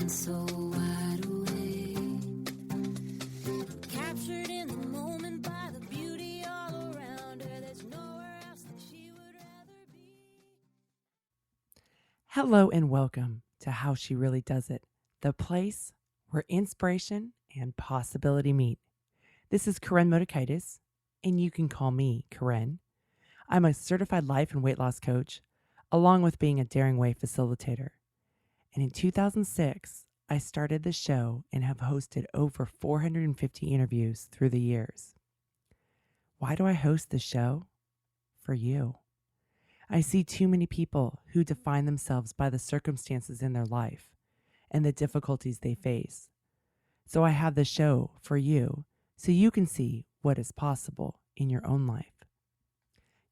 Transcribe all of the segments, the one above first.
mind so wide awake, captured in the moment by the beauty all around her. There's nowhere else that she would rather be. Hello and welcome to How She Really Does It, the place where inspiration and possibility meet. This is Karen Motikaitis, and you can call me Karen. I'm a certified life and weight loss coach, along with being a Daring Way facilitator. And in 2006, I started the show and have hosted over 450 interviews through the years. Why do I host the show? For you. I see too many people who define themselves by the circumstances in their life and the difficulties they face. So I have the show for you so you can see what is possible in your own life.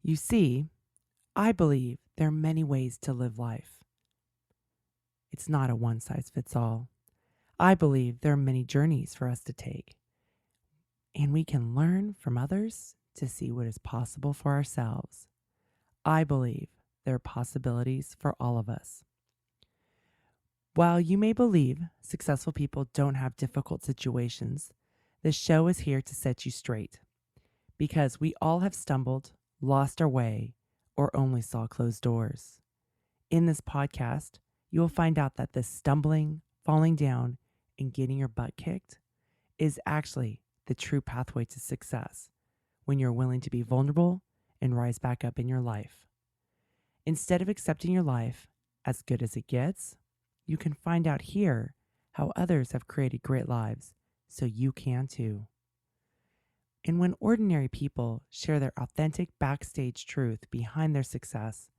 You see, I believe there are many ways to live life. It's not a one-size-fits-all. I believe there are many journeys for us to take, and we can learn from others to see what is possible for ourselves. I believe there are possibilities for all of us. While you may believe successful people don't have difficult situations, the show is here to set you straight, because we all have stumbled, lost our way, or only saw closed doors. In this podcast, you will find out that this stumbling, falling down, and getting your butt kicked is actually the true pathway to success when you're willing to be vulnerable and rise back up in your life. Instead of accepting your life as good as it gets, you can find out here how others have created great lives so you can too. And when ordinary people share their authentic backstage truth behind their success,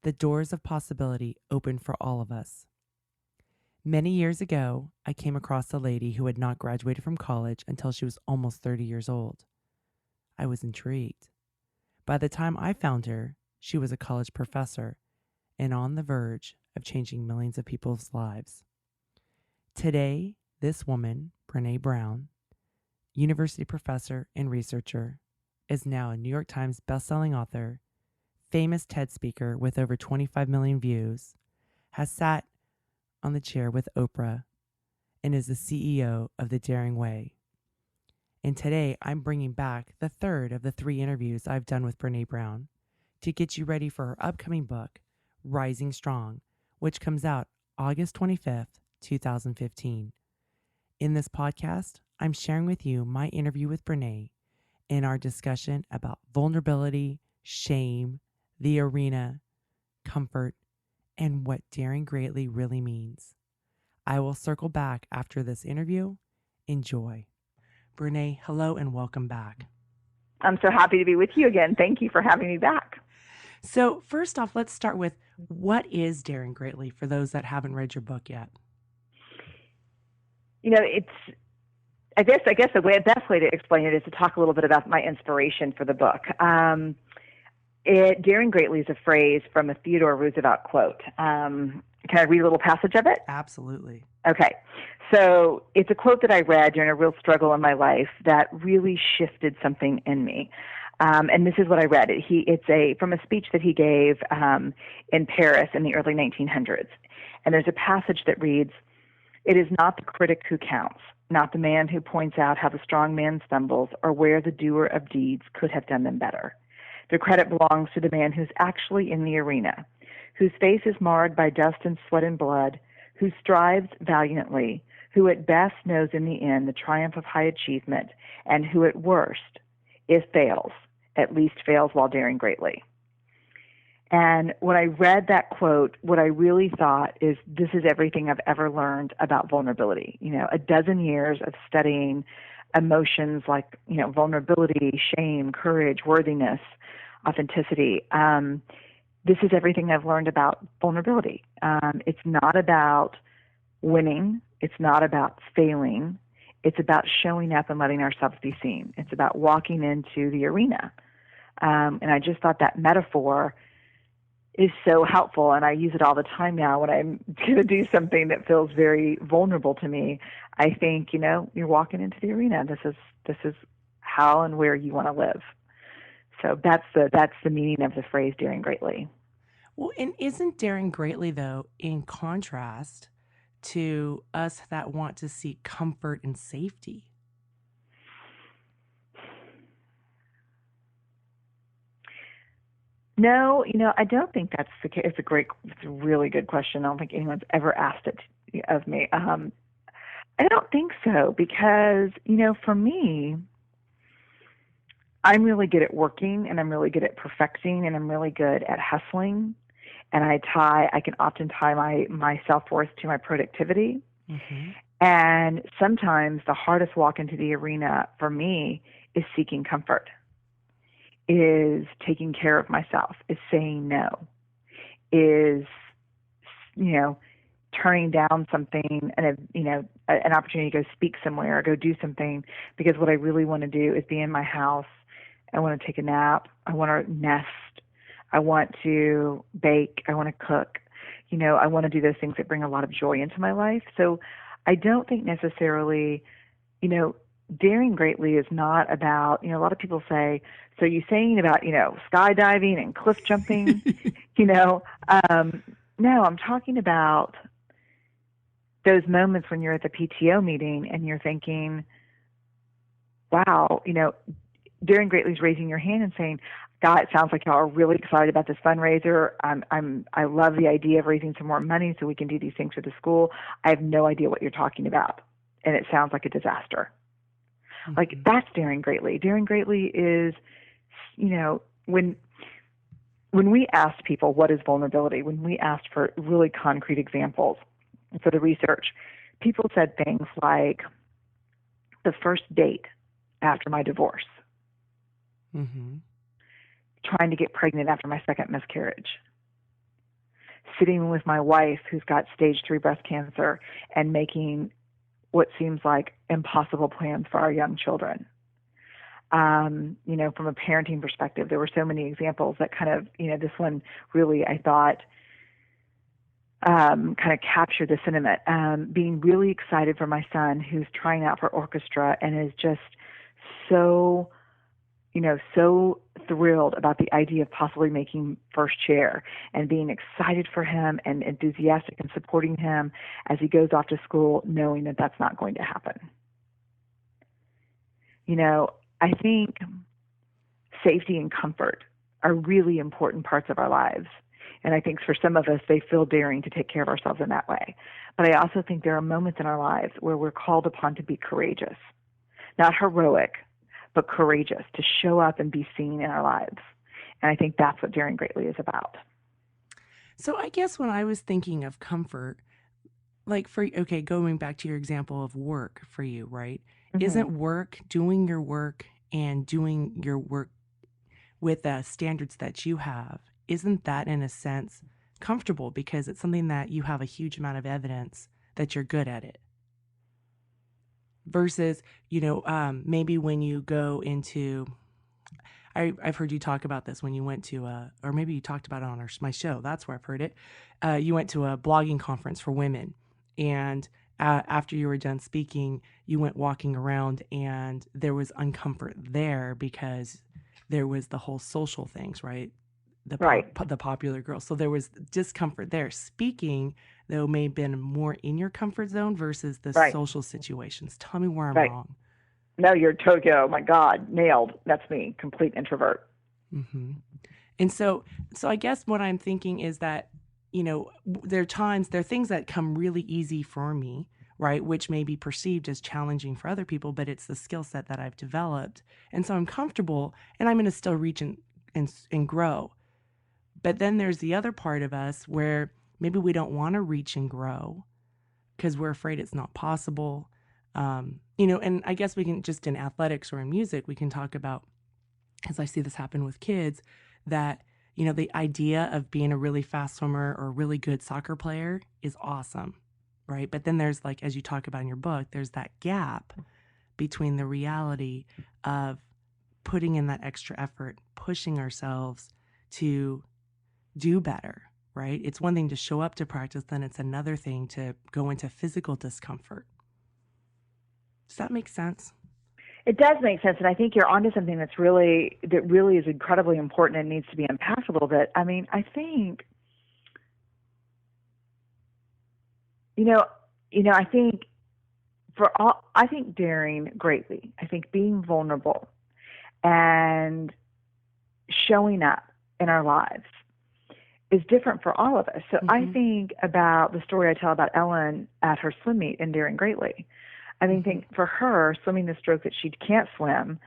the doors of possibility open for all of us. Many years ago, I came across a lady who had not graduated from college until she was almost 30 years old. I was intrigued. By the time I found her, she was a college professor and on the verge of changing millions of people's lives. Today, this woman, Brené Brown, university professor and researcher, is now a New York Times bestselling author, famous TED speaker with over 25 million views, has sat on the chair with Oprah, and is the CEO of the Daring Way. And today, I'm bringing back the third of the 3 interviews I've done with Brené Brown to get you ready for her upcoming book, Rising Strong, which comes out August 25th, 2015. In this podcast, I'm sharing with you my interview with Brené and our discussion about vulnerability, shame, the arena, comfort, and what daring greatly really means. I will circle back after this interview. Enjoy. Brené, hello and welcome back. I'm so happy to be with you again. Thank you for having me back. So first off, let's start with what is Daring Greatly for those that haven't read your book yet? You know, I guess the best way to explain it is to talk a little bit about my inspiration for the book. Daring Greatly is a phrase from a Theodore Roosevelt quote. Can I read a little passage of it? Absolutely. Okay. So it's a quote that I read during a real struggle in my life that really shifted something in me. And this is what I read. It's from a speech that he gave in Paris in the early 1900s. And there's a passage that reads, "It is not the critic who counts, not the man who points out how the strong man stumbles or where the doer of deeds could have done them better. The credit belongs to the man who's actually in the arena, whose face is marred by dust and sweat and blood, who strives valiantly, who at best knows in the end the triumph of high achievement, and who at worst, if fails, at least fails while daring greatly." And when I read that quote, what I really thought is this is everything I've ever learned about vulnerability. You know, a dozen years of studying emotions like, vulnerability, shame, courage, worthiness, authenticity. This is everything I've learned about vulnerability. It's not about winning. It's not about failing. It's about showing up and letting ourselves be seen. It's about walking into the arena. And I just thought that metaphor is so helpful, and I use it all the time now when I'm going to do something that feels very vulnerable to me. I think, you're walking into the arena. This is how and where you want to live. So that's the meaning of the phrase "daring greatly." Well, and isn't daring greatly, though, in contrast to us that want to seek comfort and safety? No, I don't think that's the case. It's a really good question. I don't think anyone's ever asked it of me. I don't think so because, for me, I'm really good at working and I'm really good at perfecting and I'm really good at hustling. And I can often tie my self-worth to my productivity. Mm-hmm. And sometimes the hardest walk into the arena for me is seeking comfort, is taking care of myself, is saying no, is, turning down something and, an opportunity to go speak somewhere or go do something because what I really want to do is be in my house. I want to take a nap. I want to nest. I want to bake. I want to cook. I want to do those things that bring a lot of joy into my life. So I don't think necessarily, daring greatly is not about, a lot of people say, so you're saying about, skydiving and cliff jumping, no, I'm talking about those moments when you're at the PTO meeting and you're thinking, wow, daring greatly is raising your hand and saying, God, it sounds like y'all are really excited about this fundraiser. I love the idea of raising some more money so we can do these things for the school. I have no idea what you're talking about, and it sounds like a disaster. Mm-hmm. Like that's daring greatly. Daring greatly is, when we asked people what is vulnerability, when we asked for really concrete examples for the research, people said things like the first date after my divorce. Mm-hmm. Trying to get pregnant after my second miscarriage, sitting with my wife who's got stage 3 breast cancer and making what seems like impossible plans for our young children. From a parenting perspective, there were so many examples that kind of, this one really, I thought, kind of captured the sentiment. Being really excited for my son who's trying out for orchestra and is just so thrilled about the idea of possibly making first chair and being excited for him and enthusiastic and supporting him as he goes off to school, knowing that that's not going to happen. I think safety and comfort are really important parts of our lives. And I think for some of us, they feel daring to take care of ourselves in that way. But I also think there are moments in our lives where we're called upon to be courageous, not heroic, but courageous, to show up and be seen in our lives. And I think that's what daring greatly is about. So I guess when I was thinking of comfort, like going back to your example of work for you, right? Mm-hmm. Isn't doing your work with the standards that you have, isn't that in a sense comfortable because it's something that you have a huge amount of evidence that you're good at it? Versus, maybe when you go into, I've heard you talk about this when you went to or maybe you talked about it on my show. That's where I've heard it. You went to a blogging conference for women, and after you were done speaking, you went walking around, and there was uncomfort there because there was the whole social things, right? The popular girl. So there was discomfort there. Speaking, though, may have been more in your comfort zone versus the social situations. Tell me where I'm wrong. No, you're totally, oh my God, nailed. That's me, complete introvert. Mm-hmm. And so I guess what I'm thinking is that, there are things that come really easy for me, right? Which may be perceived as challenging for other people, but it's the skill set that I've developed. And so I'm comfortable and I'm going to still reach and grow. But then there's the other part of us where maybe we don't want to reach and grow because we're afraid it's not possible. And I guess we can just in athletics or in music, we can talk about, as I see this happen with kids, that, the idea of being a really fast swimmer or a really good soccer player is awesome, right? But then there's, like, as you talk about in your book, there's that gap between the reality of putting in that extra effort, pushing ourselves to do better, right? It's one thing to show up to practice, then it's another thing to go into physical discomfort. Does that make sense? It does make sense, and I think you're onto something that really is incredibly important and needs to be unpacked a little bit. I mean, I think, I think I think daring greatly. I think being vulnerable and showing up in our lives is different for all of us. So I think about the story I tell about Ellen at her swim meet in Daring Greatly. I mean, think for her, swimming the stroke that she can't swim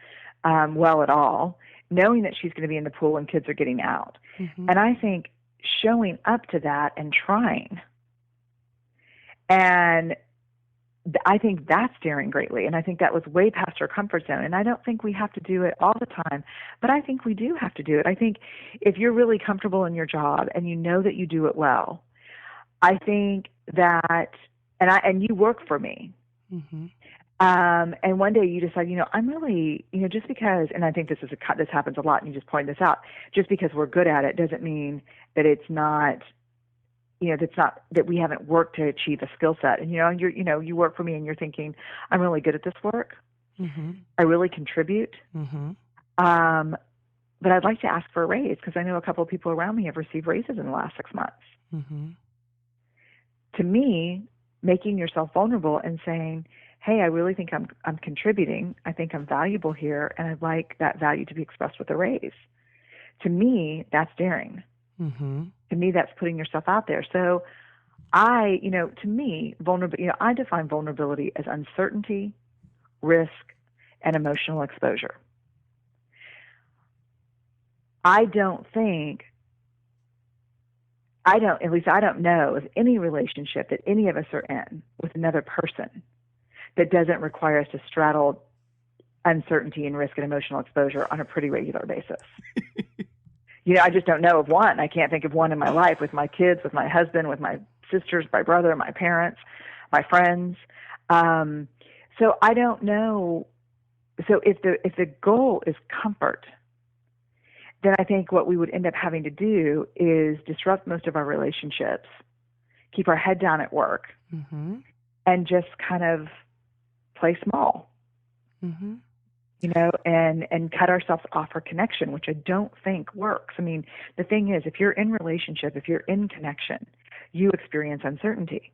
well at all, knowing that she's going to be in the pool and kids are getting out. And I think showing up to that and trying. And I think that's daring greatly. And I think that was way past her comfort zone. And I don't think we have to do it all the time, but I think we do have to do it. I think if you're really comfortable in your job and you know that you do it well, I think that, and you work for me. And one day you decide, I'm really, just because, and I think this happens a lot, and you just point this out, just because we're good at it doesn't mean that it's not, that's not that we haven't worked to achieve a skill set. And you work for me, and you're thinking, I'm really good at this work. I really contribute. But I'd like to ask for a raise because I know a couple of people around me have received raises in the last 6 months. To me, making yourself vulnerable and saying, hey, I really think I'm contributing. I think I'm valuable here, and I'd like that value to be expressed with a raise. To me, that's daring. To me, that's putting yourself out there. So to me, I define vulnerability as uncertainty, risk, and emotional exposure. I don't know of any relationship that any of us are in with another person that doesn't require us to straddle uncertainty and risk and emotional exposure on a pretty regular basis. I just don't know of one. I can't think of one in my life with my kids, with my husband, with my sisters, my brother, my parents, my friends. So I don't know. So if the goal is comfort, then I think what we would end up having to do is disrupt most of our relationships, keep our head down at work, and just kind of play small, and cut ourselves off for connection, which I don't think works. I mean, the thing is, if you're in relationship, if you're in connection, you experience uncertainty.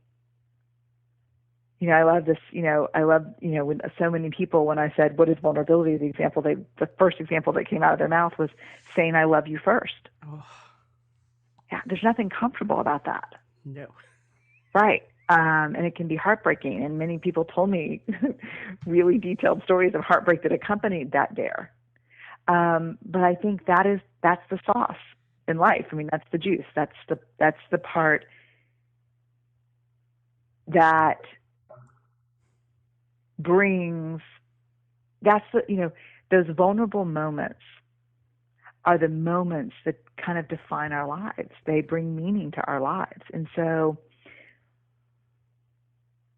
I love this, when so many people, when I said, what is vulnerability? The first example that came out of their mouth was saying, I love you first. Oh. Yeah. There's nothing comfortable about that. No. Right. And it can be heartbreaking. And many people told me really detailed stories of heartbreak that accompanied that dare. But I think that's the sauce in life. I mean, that's the juice. That's the part that brings, those vulnerable moments are the moments that kind of define our lives. They bring meaning to our lives. And so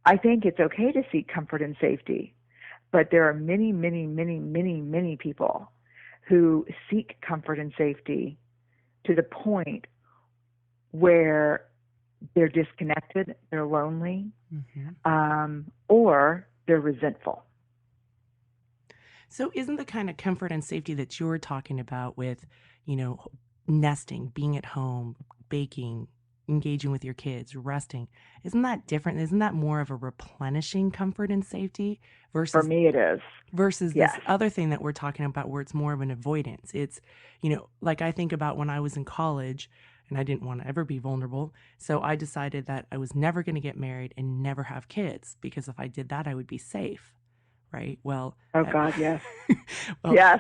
I think it's okay to seek comfort and safety, but there are many, many, many, many, many people who seek comfort and safety to the point where they're disconnected, they're lonely, or they're resentful. So isn't the kind of comfort and safety that you're talking about with, nesting, being at home, baking, engaging with your kids, resting, isn't that different? Isn't that more of a replenishing comfort and safety versus, for me, it is, versus yes, this other thing that we're talking about where it's more of an avoidance? It's, like I think about when I was in college and I didn't want to ever be vulnerable. So I decided that I was never going to get married and never have kids because if I did that, I would be safe. Right. Well, oh God, yes. Well, yes.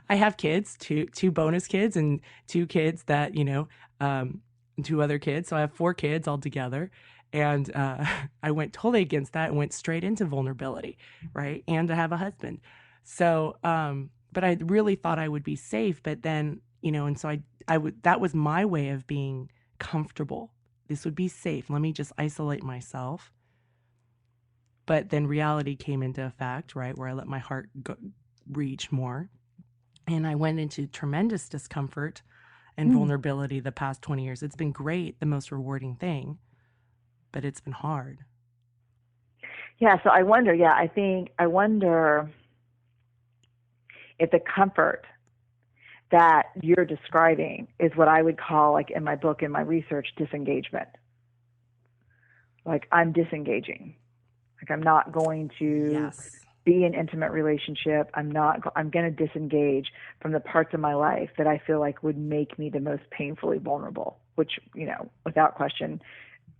I have kids, two bonus kids and two kids that, two other kids. So I have 4 kids altogether. And I went totally against that and went straight into vulnerability. Right. And to have a husband. So, but I really thought I would be safe. But then, and so that was my way of being comfortable. This would be safe. Let me just isolate myself. But then reality came into effect, right, where I let my heart reach more. And I went into tremendous discomfort and vulnerability the past 20 years. It's been great, the most rewarding thing, but it's been hard. Yeah, so I wonder if the comfort that you're describing is what I would call, like in my book, in my research, disengagement. Like, I'm disengaging. Like, I'm not going to Yes. be in intimate relationship. I'm going to disengage from the parts of my life that I feel like would make me the most painfully vulnerable, which, without question,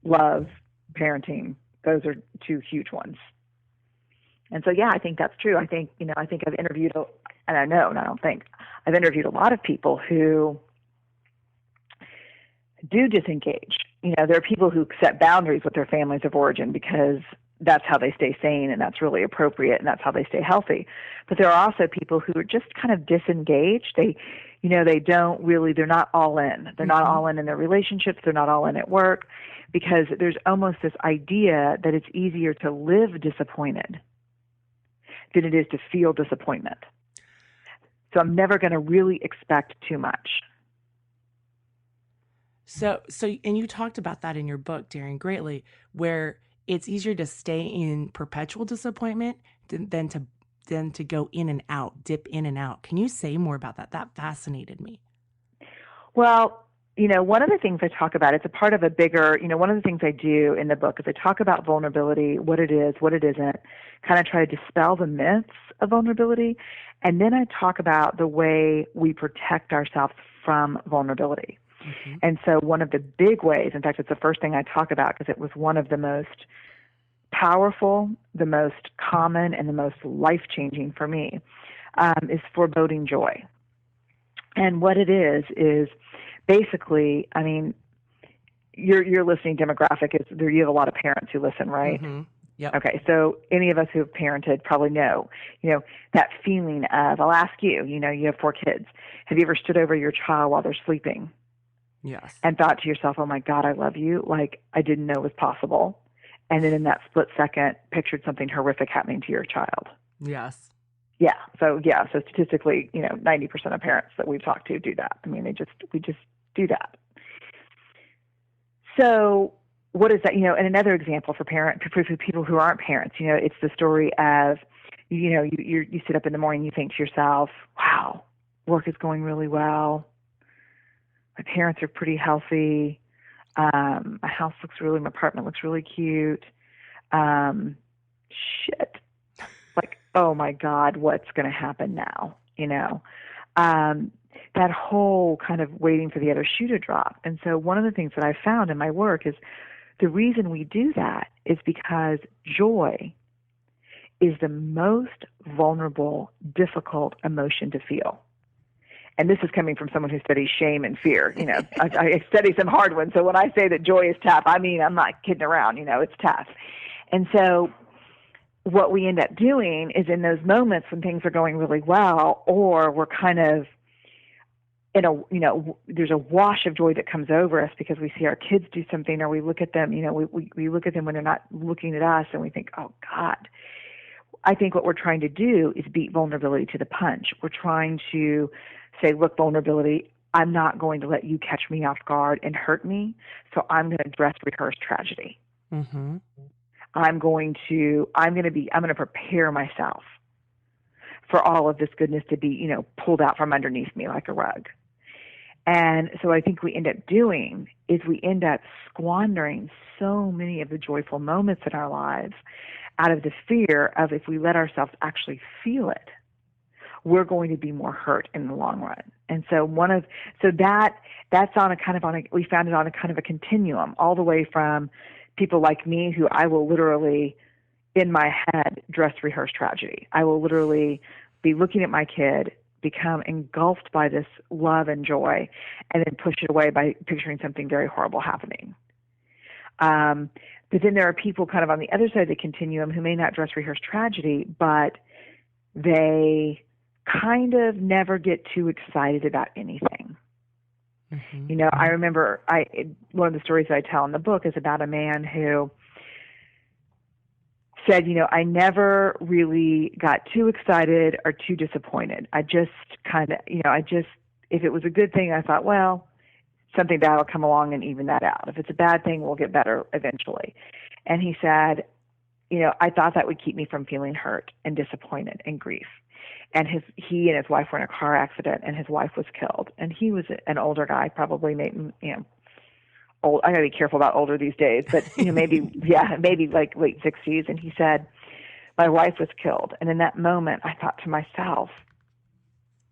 love, parenting, those are two huge ones. And so, yeah, I think that's true. I think I've interviewed, I've interviewed a lot of people who do disengage. There are people who set boundaries with their families of origin because that's how they stay sane and that's really appropriate and that's how they stay healthy. But there are also people who are just kind of disengaged. They're not all in. They're not all in their relationships. They're not all in at work, because there's almost this idea that it's easier to live disappointed than it is to feel disappointment. So I'm never going to really expect too much. So, and you talked about that in your book, Daring Greatly, where it's easier to stay in perpetual disappointment than to go in and out, dip in and out. Can you say more about that? That fascinated me. Well, one of the things I talk about, it's a part of a bigger, one of the things I do in the book is I talk about vulnerability, what it is, what it isn't, kind of try to dispel the myths of vulnerability. And then I talk about the way we protect ourselves from vulnerability. Mm-hmm. And so one of the big ways, in fact, it's the first thing I talk about because it was one of the most powerful, the most common, and the most life-changing for me, is foreboding joy. And what it is basically, your listening demographic is there. You have a lot of parents who listen, right? Mm-hmm. Yep. Okay, so any of us who have parented probably know, that feeling of, I'll ask you, you have 4 kids. Have you ever stood over your child while they're sleeping? Yes. And thought to yourself, oh my God, I love you, like I didn't know was possible. And then in that split second, pictured something horrific happening to your child. Yes. Yeah. So statistically, 90% of parents that we've talked to do that. We just do that. So what is that? And another example for people who aren't parents, it's the story of, you sit up in the morning, you think to yourself, wow, work is going really well. My parents are pretty healthy. My apartment looks really cute. Shit. Like, oh my God, what's going to happen now? That whole kind of waiting for the other shoe to drop. And so one of the things that I found in my work is the reason we do that is because joy is the most vulnerable, difficult emotion to feel. And this is coming from someone who studies shame and fear. I study some hard ones. So when I say that joy is tough, I'm not kidding around. It's tough. And so what we end up doing is in those moments when things are going really well, or we're kind of there's a wash of joy that comes over us because we see our kids do something, or we look at them, we look at them when they're not looking at us, and we think, oh God. I think what we're trying to do is beat vulnerability to the punch. We're trying to say, look, vulnerability, I'm not going to let you catch me off guard and hurt me, so I'm going to dress rehearse tragedy. Mm-hmm. I'm going to prepare myself for all of this goodness to be, pulled out from underneath me like a rug. And so I think we end up doing is we end up squandering so many of the joyful moments in our lives out of the fear of, if we let ourselves actually feel it, we're going to be more hurt in the long run. And so that's on a kind of we found it on a kind of a continuum, all the way from people like me who I will literally in my head dress rehearse tragedy. I will literally be looking at my kid, become engulfed by this love and joy, and then push it away by picturing something very horrible happening. But then there are people kind of on the other side of the continuum who may not dress rehearse tragedy, but they kind of never get too excited about anything. Mm-hmm. I remember one of the stories that I tell in the book is about a man who said, I never really got too excited or too disappointed. I just kind of, if it was a good thing, I thought, well, something bad will come along and even that out. If it's a bad thing, we'll get better eventually. And he said, I thought that would keep me from feeling hurt and disappointed and grief. And he and his wife were in a car accident, and his wife was killed. And he was an older guy, probably maybe, old. I got to be careful about older these days, but maybe maybe like late 60s. And he said, my wife was killed. And in that moment, I thought to myself,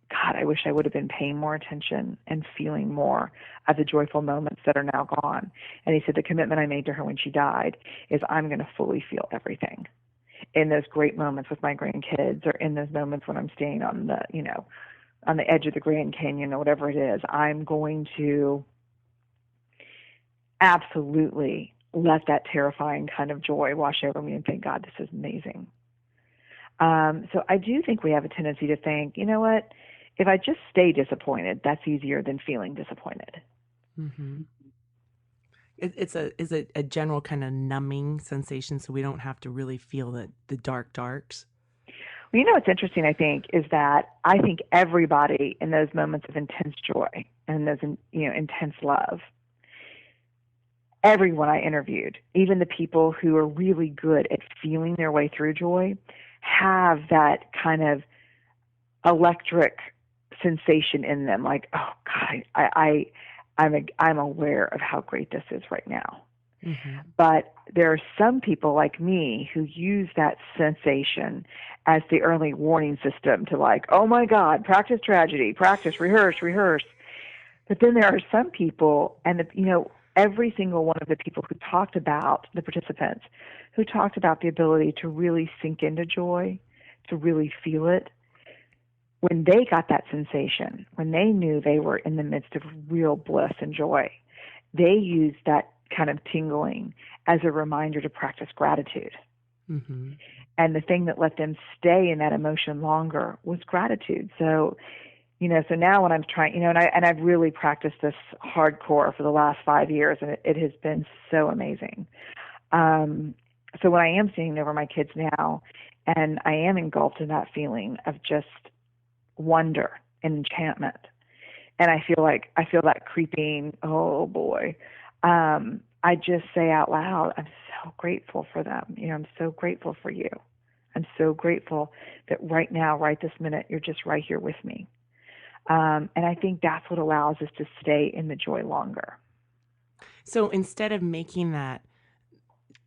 God, I wish I would have been paying more attention and feeling more of the joyful moments that are now gone. And he said, the commitment I made to her when she died is I'm going to fully feel everything in those great moments with my grandkids, or in those moments when I'm staying on the, on the edge of the Grand Canyon or whatever it is. I'm going to absolutely let that terrifying kind of joy wash over me and think, God, this is amazing. So I do think we have a tendency to think, you know what, if I just stay disappointed, that's easier than feeling disappointed. Mm-hmm. Is it a general kind of numbing sensation, so we don't have to really feel the darks? Well, what's interesting, I think, is that I think everybody in those moments of intense joy and those intense love, everyone I interviewed, even the people who are really good at feeling their way through joy, have that kind of electric sensation in them, like, oh God, I'm aware of how great this is right now. Mm-hmm. But there are some people like me who use that sensation as the early warning system to, like, oh my God, practice tragedy, practice, rehearse. But then there are some people, and every single one of the people who talked about, the participants, who talked about the ability to really sink into joy, to really feel it, when they got that sensation, when they knew they were in the midst of real bliss and joy, they used that kind of tingling as a reminder to practice gratitude. Mm-hmm. And the thing that let them stay in that emotion longer was gratitude. So, so now when I'm trying, and I've really practiced this hardcore for the last 5 years, and it has been so amazing. So when I am seeing over my kids now, and I am engulfed in that feeling of just wonder and enchantment, and I feel that creeping, oh boy, I just say out loud, I'm so grateful for them. I'm so grateful for you. I'm so grateful that right now, right this minute, you're just right here with me. And I think that's what allows us to stay in the joy longer. So instead of making that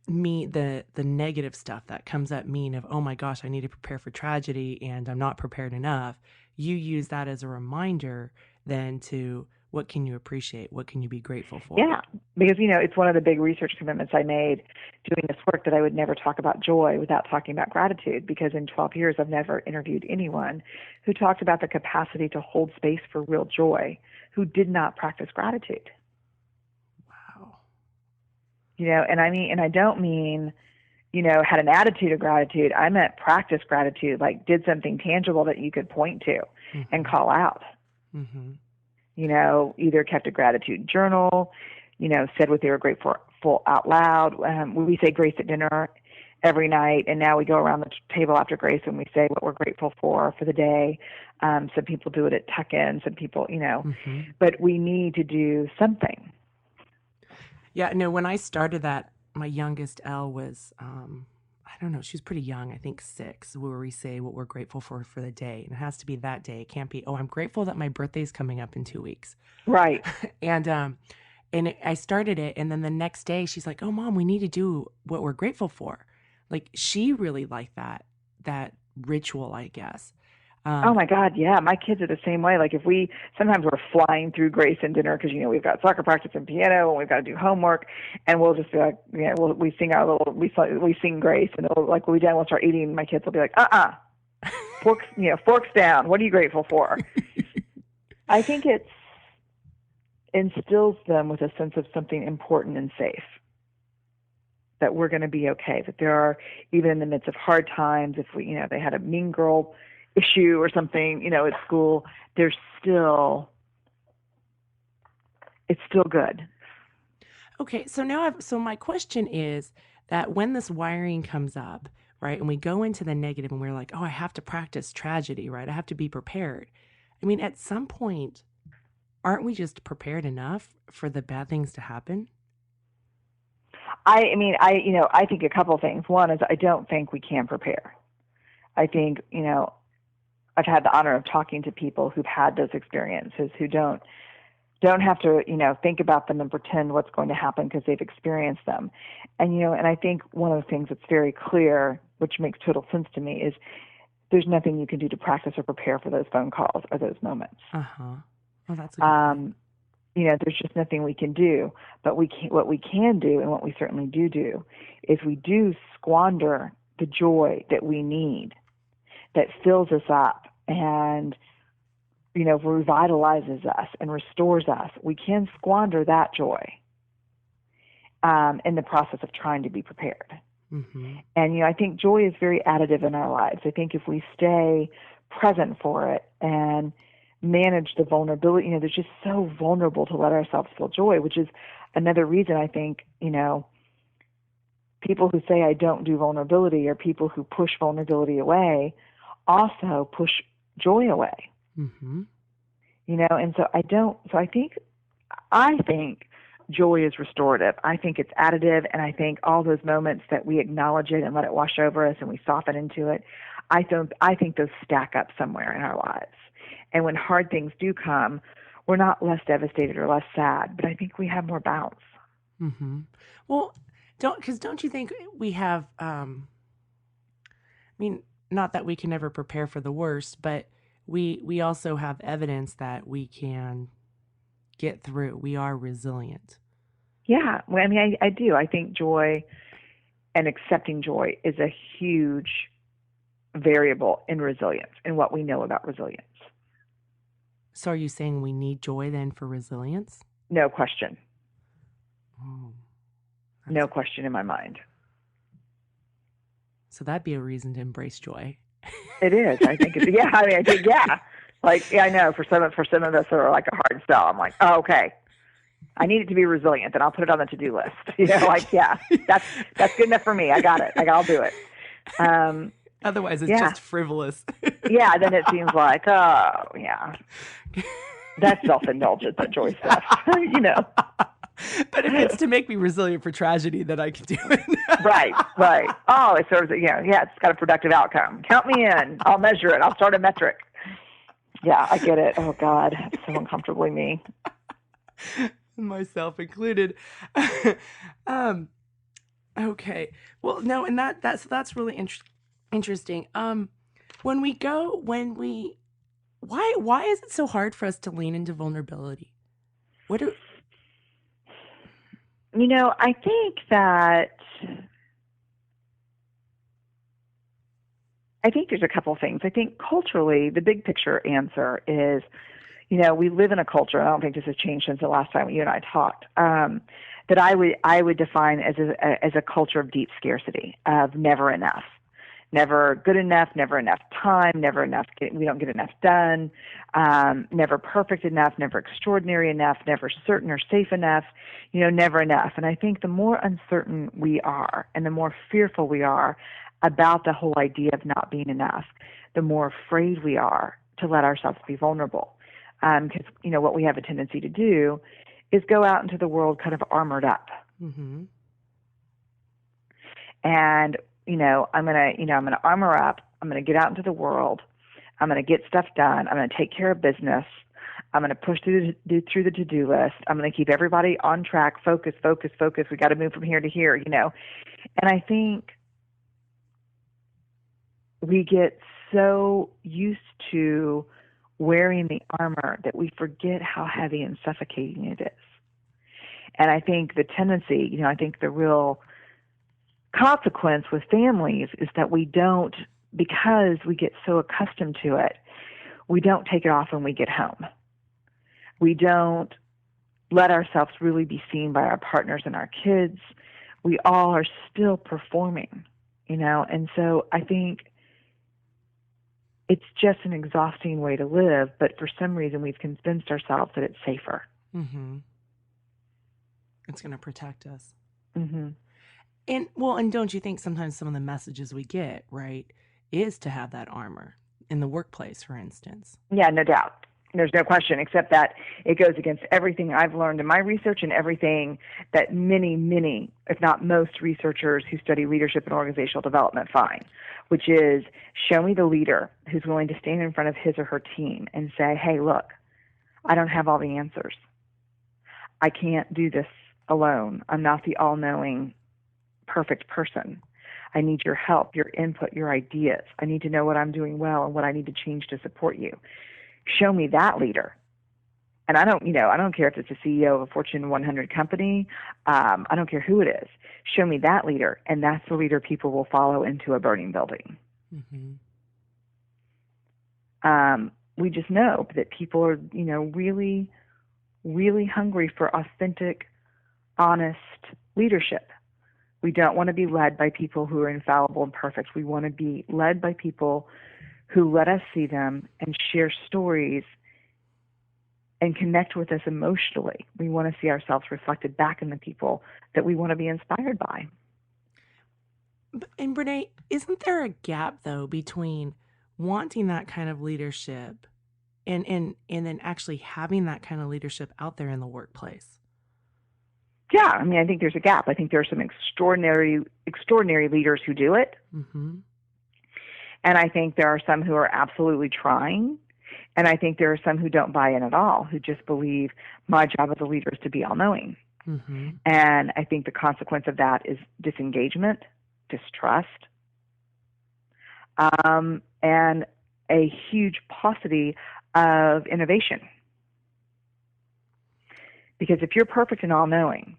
the negative stuff that comes up mean of, oh my gosh, I need to prepare for tragedy and I'm not prepared enough, you use that as a reminder then to, what can you appreciate? What can you be grateful for? Yeah, because, it's one of the big research commitments I made doing this work, that I would never talk about joy without talking about gratitude, because in 12 years I've never interviewed anyone who talked about the capacity to hold space for real joy who did not practice gratitude. Wow. And I don't mean, had an attitude of gratitude. I meant practice gratitude, like did something tangible that you could point to mm-hmm. and call out. Mm-hmm. Either kept a gratitude journal, said what they were grateful for out loud. We say grace at dinner every night, and now we go around the table after grace and we say what we're grateful for the day. Some people do it at tuck-in, some people, mm-hmm. but we need to do something. Yeah, no, when I started that, my youngest Elle was, I don't know, she was pretty young, I think 6, where we say what we're grateful for the day. And it has to be that day. It can't be, oh, I'm grateful that my birthday's coming up in 2 weeks. Right. I started it, and then the next day she's like, oh, Mom, we need to do what we're grateful for. Like, she really liked that ritual, I guess. Oh my God, yeah. My kids are the same way. Like, sometimes we're flying through grace and dinner because, we've got soccer practice and piano and we've got to do homework, and we'll just be like, we sing we sing grace, and like when we're done, we'll start eating. My kids will be like, forks down. What are you grateful for? I think it instills them with a sense of something important and safe, that we're going to be okay, that there are, even in the midst of hard times, if they had a mean girl issue or something, at school, it's still good. Okay, so my question is that when this wiring comes up, right, and we go into the negative and we're like, oh, I have to practice tragedy, right? I have to be prepared. I mean, at some point, aren't we just prepared enough for the bad things to happen? I think a couple of things. One is, I don't think we can prepare. I think, I've had the honor of talking to people who've had those experiences, who don't don't have to, think about them and pretend what's going to happen because they've experienced them. And, and I think one of the things that's very clear, which makes total sense to me, is there's nothing you can do to practice or prepare for those phone calls or those moments. Uh-huh. Well, that's a good point. There's just nothing we can do. But what we can do, and what we certainly do, is we do squander the joy that we need, that fills us up and revitalizes us and restores us. We can squander that joy in the process of trying to be prepared. Mm-hmm. And, I think joy is very additive in our lives. I think if we stay present for it and manage the vulnerability, they're just so vulnerable to let ourselves feel joy, which is another reason I think, people who say I don't do vulnerability, or people who push vulnerability away, also push joy away. Mm-hmm. And so I think joy is restorative. I think it's additive, and I think all those moments that we acknowledge it and let it wash over us and we soften into it, I think those stack up somewhere in our lives. And when hard things do come, we're not less devastated or less sad, but I think we have more bounce. Mm-hmm. Well, don't you think we have, not that we can never prepare for the worst, but we also have evidence that we can get through. We are resilient. Yeah. Well, I do. I think joy and accepting joy is a huge variable in resilience and what we know about resilience. So are you saying we need joy then for resilience? No question. Oh, no question in my mind. So that'd be a reason to embrace joy. It is. I think it's, yeah. I think, yeah. Like, yeah, I know for some of us who are like a hard sell, I'm like, oh, okay. I need it to be resilient, and I'll put it on the to-do list. Yeah, that's good enough for me. I got it. I'll do it. Otherwise, it's just frivolous. Yeah, then it seems like, oh, yeah. That's self-indulgent, that joy stuff, But if it's to make me resilient for tragedy, then I can do it. Right. Oh, it serves, it's got a productive outcome. Count me in. I'll measure it. I'll start a metric. Yeah, I get it. Oh, God, that's so uncomfortably me. Myself included. Okay. Well, no, and that's really interesting. Why is it so hard for us to lean into vulnerability? I think there's a couple of things. I think culturally, the big picture answer is, we live in a culture, and I don't think this has changed since the last time you and I talked, that I would define as a culture of deep scarcity, of never enough. Never good enough, never enough time, never enough, we don't get enough done, never perfect enough, never extraordinary enough, never certain or safe enough, never enough. And I think the more uncertain we are and the more fearful we are about the whole idea of not being enough, the more afraid we are to let ourselves be vulnerable. Because, what we have a tendency to do is go out into the world kind of armored up. Mm-hmm. And I'm gonna armor up. I'm gonna get out into the world. I'm gonna get stuff done. I'm gonna take care of business. I'm gonna push through the to-do list. I'm gonna keep everybody on track. Focus. We got to move from here to here. And I think we get so used to wearing the armor that we forget how heavy and suffocating it is. And I think the tendency, I think the real consequence with families is that we don't, because we get so accustomed to it, we don't take it off when we get home. We don't let ourselves really be seen by our partners and our kids. We all are still performing, and so I think it's just an exhausting way to live, but for some reason we've convinced ourselves that it's safer. Mm-hmm. It's going to protect us. Mm-hmm. And don't you think sometimes some of the messages we get, right, is to have that armor in the workplace, for instance? Yeah, no doubt. There's no question, except that it goes against everything I've learned in my research and everything that many, many, if not most researchers who study leadership and organizational development find, which is show me the leader who's willing to stand in front of his or her team and say, hey, look, I don't have all the answers. I can't do this alone. I'm not the all-knowing, perfect person. I need your help, your input, your ideas. I need to know what I'm doing well and what I need to change to support you. Show me that leader. And I don't care if it's a CEO of a Fortune 100 company. I don't care who it is. Show me that leader, and that's the leader people will follow into a burning building. Mm-hmm. We just know that people are, really, really hungry for authentic, honest leadership. We don't want to be led by people who are infallible and perfect. We want to be led by people who let us see them and share stories and connect with us emotionally. We want to see ourselves reflected back in the people that we want to be inspired by. And Brené, isn't there a gap, though, between wanting that kind of leadership and then actually having that kind of leadership out there in the workplace? Yeah, I think there's a gap. I think there are some extraordinary leaders who do it. Mm-hmm. And I think there are some who are absolutely trying. And I think there are some who don't buy in at all, who just believe my job as a leader is to be all-knowing. Mm-hmm. And I think the consequence of that is disengagement, distrust, and a huge paucity of innovation. Because if you're perfect and all-knowing,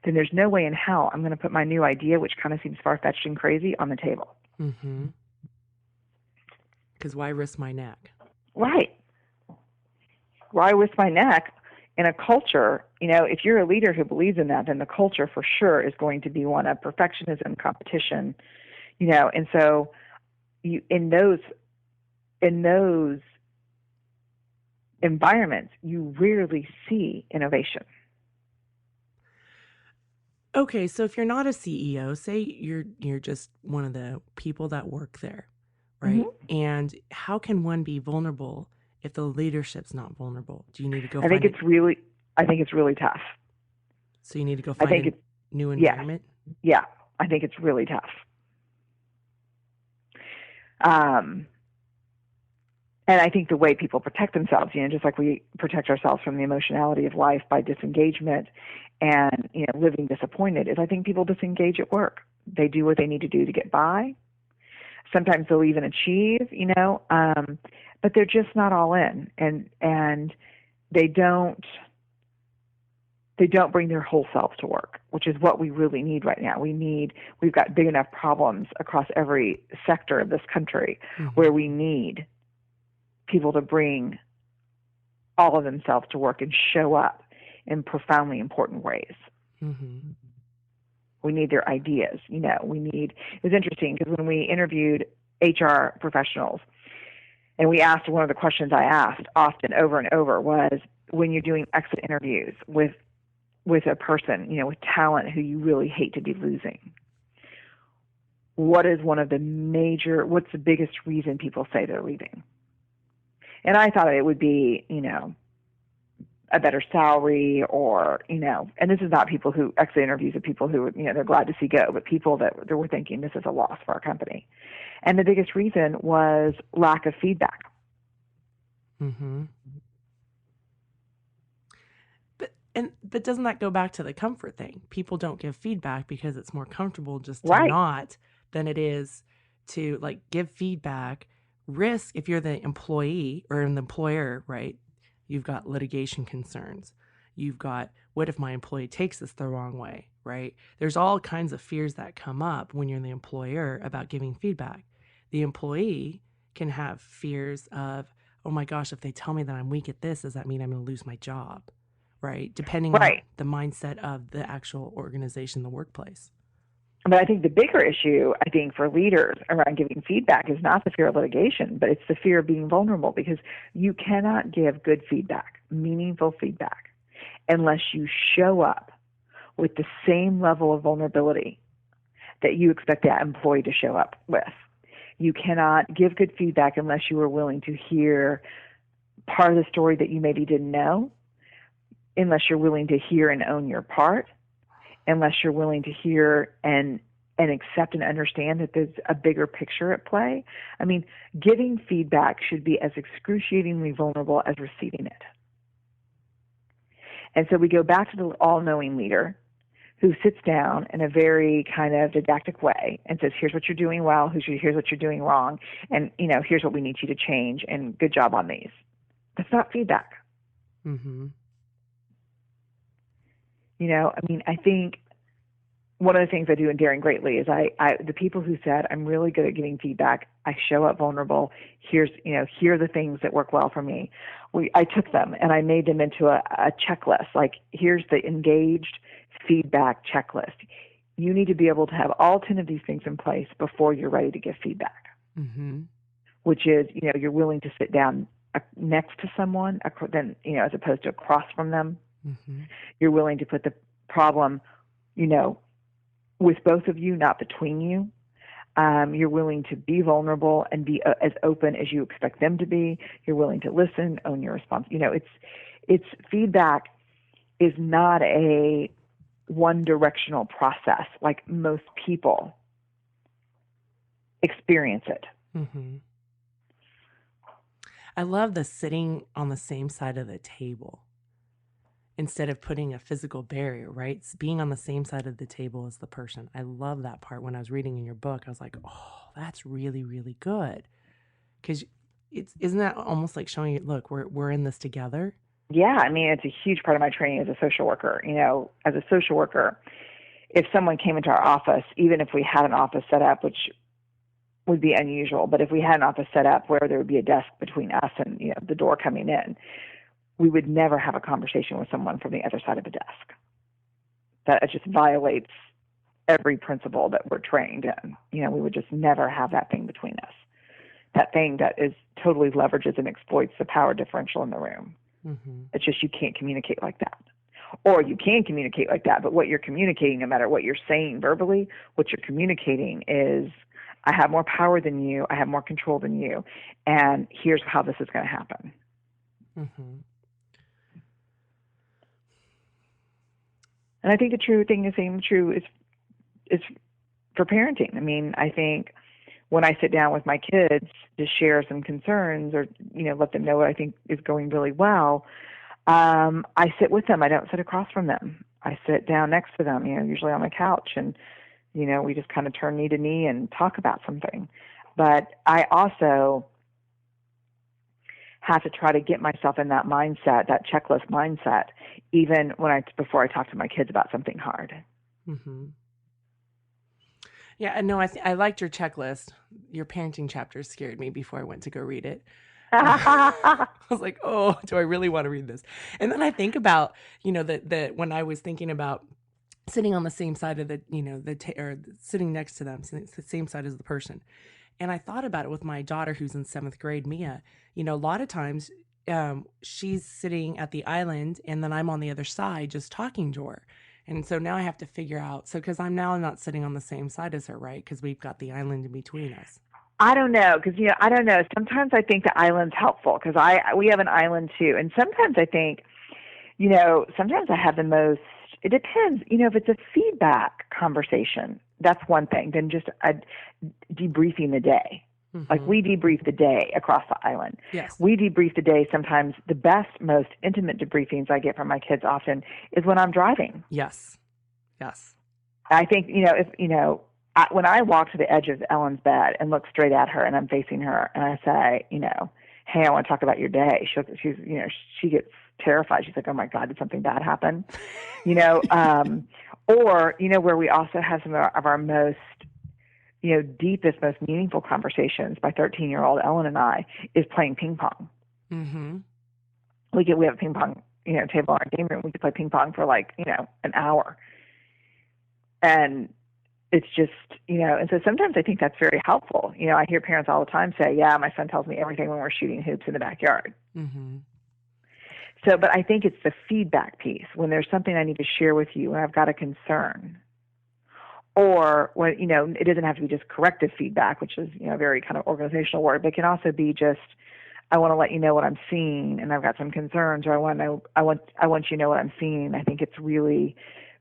then there's no way in hell I'm going to put my new idea, which kind of seems far-fetched and crazy, on the table. Mm-hmm. Because why risk my neck? Right. Why risk my neck in a culture? If you're a leader who believes in that, then the culture for sure is going to be one of perfectionism, competition, and so you in those environments, you rarely see innovation. Okay, so if you're not a CEO, say you're just one of the people that work there, right? Mm-hmm. And how can one be vulnerable if the leadership's not vulnerable? Do you need to go I think it's really tough. So you need to go find a new environment? Yeah, I think it's really tough. And I think the way people protect themselves, just like we protect ourselves from the emotionality of life by disengagement and, living disappointed, is I think people disengage at work. They do what they need to do to get by. Sometimes they'll even achieve, but they're just not all in, and they don't bring their whole selves to work, which is what we really need right now. We've got big enough problems across every sector of this country Mm-hmm. where we need people to bring all of themselves to work and show up in profoundly important ways. Mm-hmm. We need their ideas. It was interesting because when we interviewed HR professionals, and we asked, one of the questions I asked often over and over was, when you're doing exit interviews with a person, with talent who you really hate to be losing, what's the biggest reason people say they're leaving? And I thought it would be, a better salary, or, and this is not people who exit interviews of people who, they're glad to see go, but people that were thinking this is a loss for our company. And the biggest reason was lack of feedback. Mm-hmm. But doesn't that go back to the comfort thing? People don't give feedback because it's more comfortable just to not than it is to give feedback. Risk, if you're the employee or an employer, right? You've got litigation concerns. You've got, what if my employee takes this the wrong way, right? There's all kinds of fears that come up when you're the employer about giving feedback. The employee can have fears of, oh my gosh, if they tell me that I'm weak at this, does that mean I'm going to lose my job, right? Depending on the mindset of the actual organization, the workplace. But I think the bigger issue, for leaders around giving feedback is not the fear of litigation, but it's the fear of being vulnerable, because you cannot give good feedback, meaningful feedback, unless you show up with the same level of vulnerability that you expect that employee to show up with. You cannot give good feedback unless you are willing to hear part of the story that you maybe didn't know, unless you're willing to hear and own your part, unless you're willing to hear and accept and understand that there's a bigger picture at play. Giving feedback should be as excruciatingly vulnerable as receiving it. And so we go back to the all-knowing leader who sits down in a very kind of didactic way and says, here's what you're doing well, here's what you're doing wrong, and, here's what we need you to change, and good job on these. That's not feedback. Mm-hmm. I think one of the things I do in Daring Greatly is the people who said, I'm really good at giving feedback, I show up vulnerable, here are the things that work well for me. I took them and I made them into a checklist. Like, here's the engaged feedback checklist. You need to be able to have all 10 of these things in place before you're ready to give feedback, Mm-hmm. which is, you're willing to sit down next to someone, then, as opposed to across from them. Mm-hmm. You're willing to put the problem, with both of you, not between you. You're willing to be vulnerable and be as open as you expect them to be. You're willing to listen, own your response. It's feedback is not a one-directional process like most people experience it. Mm-hmm. I love the sitting on the same side of the table instead of putting a physical barrier, right? It's being on the same side of the table as the person. I love that part. When I was reading in your book, I was like, oh, that's really, really good. Because isn't that almost like showing you, look, we're in this together? Yeah, it's a huge part of my training as a social worker. As a social worker, if someone came into our office, even if we had an office set up, which would be unusual, but if we had an office set up where there would be a desk between us and the door coming in, we would never have a conversation with someone from the other side of the desk. That just violates every principle that we're trained in. We would just never have that thing between us. That thing that is totally leverages and exploits the power differential in the room. Mm-hmm. It's just you can't communicate like that. Or you can communicate like that, but what you're communicating, no matter what you're saying verbally, what you're communicating is, I have more power than you, I have more control than you, and here's how this is going to happen. Mm-hmm. And I think the same true is for parenting. I think when I sit down with my kids to share some concerns or, let them know what I think is going really well, I sit with them. I don't sit across from them. I sit down next to them, usually on my couch, and, we just kind of turn knee to knee and talk about something. But I also have to try to get myself in that mindset, that checklist mindset, even before I talk to my kids about something hard. Mm-hmm. Yeah, no, I liked your checklist. Your parenting chapter scared me before I went to go read it. I was like, oh, do I really want to read this? And then I think about, that when I was thinking about sitting on the same side of or sitting next to them, the same side as the person. And I thought about it with my daughter who's in 7th grade, Mia. A lot of times she's sitting at the island and then I'm on the other side just talking to her. And so now I have to figure out, because I'm not sitting on the same side as her, right? Because we've got the island in between us. I don't know, because, I don't know. Sometimes I think the island's helpful because we have an island too. And sometimes I think, sometimes I have the most, it depends, if it's a feedback conversation, that's one thing, than just debriefing the day. Mm-hmm. Like we debrief the day across the island. Yes. We debrief the day. Sometimes the best, most intimate debriefings I get from my kids often is when I'm driving. Yes. Yes. I think, when I walk to the edge of Ellen's bed and look straight at her and I'm facing her and I say, hey, I want to talk about your day. She gets terrified. She's like, oh my God, did something bad happen? Or, where we also have some of our most, deepest, most meaningful conversations by 13-year-old Ellen and I is playing ping pong. Mm-hmm. We have a ping pong, table in our game room. We could play ping pong for an hour. And it's just, and so sometimes I think that's very helpful. I hear parents all the time say, yeah, my son tells me everything when we're shooting hoops in the backyard. Mm-hmm. So, but I think it's the feedback piece. When there's something I need to share with you and I've got a concern, or when, it doesn't have to be just corrective feedback, which is, a very kind of organizational word, but it can also be just, I want to let you know what I'm seeing and I've got some concerns, or I want you to know what I'm seeing. I think it's really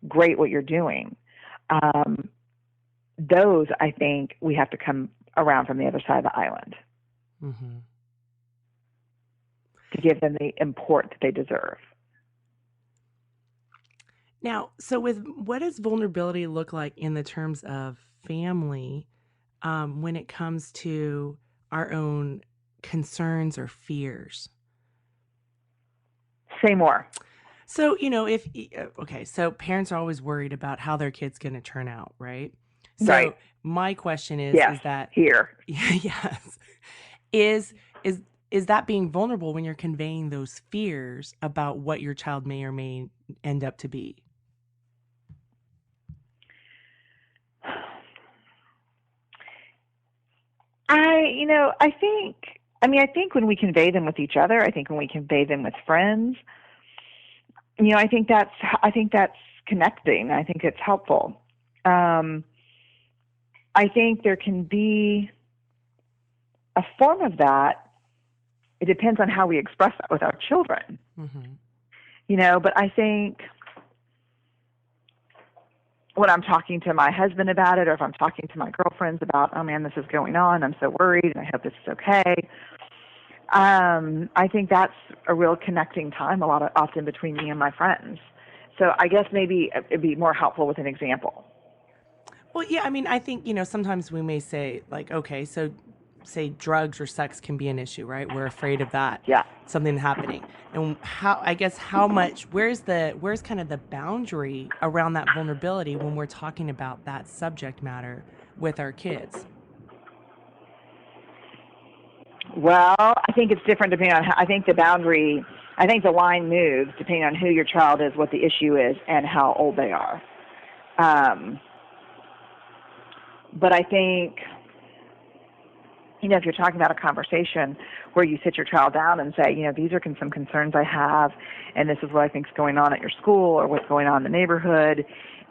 great what you're doing. Those, I think, we have to come around from the other side of the island. Mm-hmm. To give them the import that they deserve. Now, so with what does vulnerability look like in the terms of family when it comes to our own concerns or fears? Say more. So, okay, so parents are always worried about how their kid's going to turn out, right? So Right. my question Yes. is that, Here. yes, is, is, is that being vulnerable when you're conveying those fears about what your child may or may end up to be? I think when we convey them with each other, I think when we convey them with friends, I think that's connecting. I think it's helpful. I think there can be a form of that. It depends on how we express that with our children, but I think when I'm talking to my husband about it, or if I'm talking to my girlfriends about, oh man, this is going on, I'm so worried, and I hope this is okay. I think that's a real connecting time often between me and my friends. So I guess maybe it'd be more helpful with an example. Well, yeah, I mean, I think, sometimes we may say, like, okay, so say drugs or sex can be an issue, right? We're afraid of that, Yeah. something happening. And where's kind of the boundary around that vulnerability when we're talking about that subject matter with our kids? Well, I think it's different depending on I think the line moves depending on who your child is, what the issue is, and how old they are. But I think, if you're talking about a conversation where you sit your child down and say, these are some concerns I have, and this is what I think is going on at your school or what's going on in the neighborhood,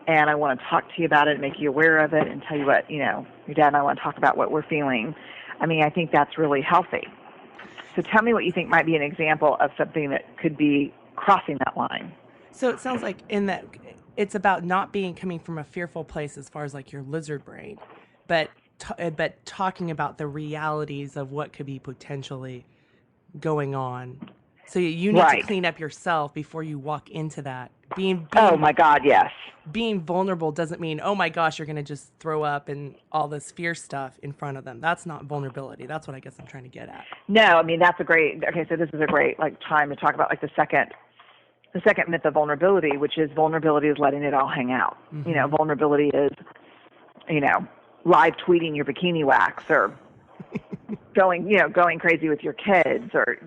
and I want to talk to you about it and make you aware of it and tell you what, your dad and I want to talk about what we're feeling. I mean, I think that's really healthy. So tell me what you think might be an example of something that could be crossing that line. So it sounds like in that it's about not coming from a fearful place as far as like your lizard brain, but talking about the realities of what could be potentially going on. So you need to clean up yourself before you walk into that. Oh my God, yes. Being vulnerable doesn't mean, oh my gosh, you're going to just throw up and all this fear stuff in front of them. That's not vulnerability. That's what I guess I'm trying to get at. No, I mean, so this is a great time to talk about the second myth of vulnerability, which is vulnerability is letting it all hang out. Vulnerability is, live tweeting your bikini wax or going crazy with your kids or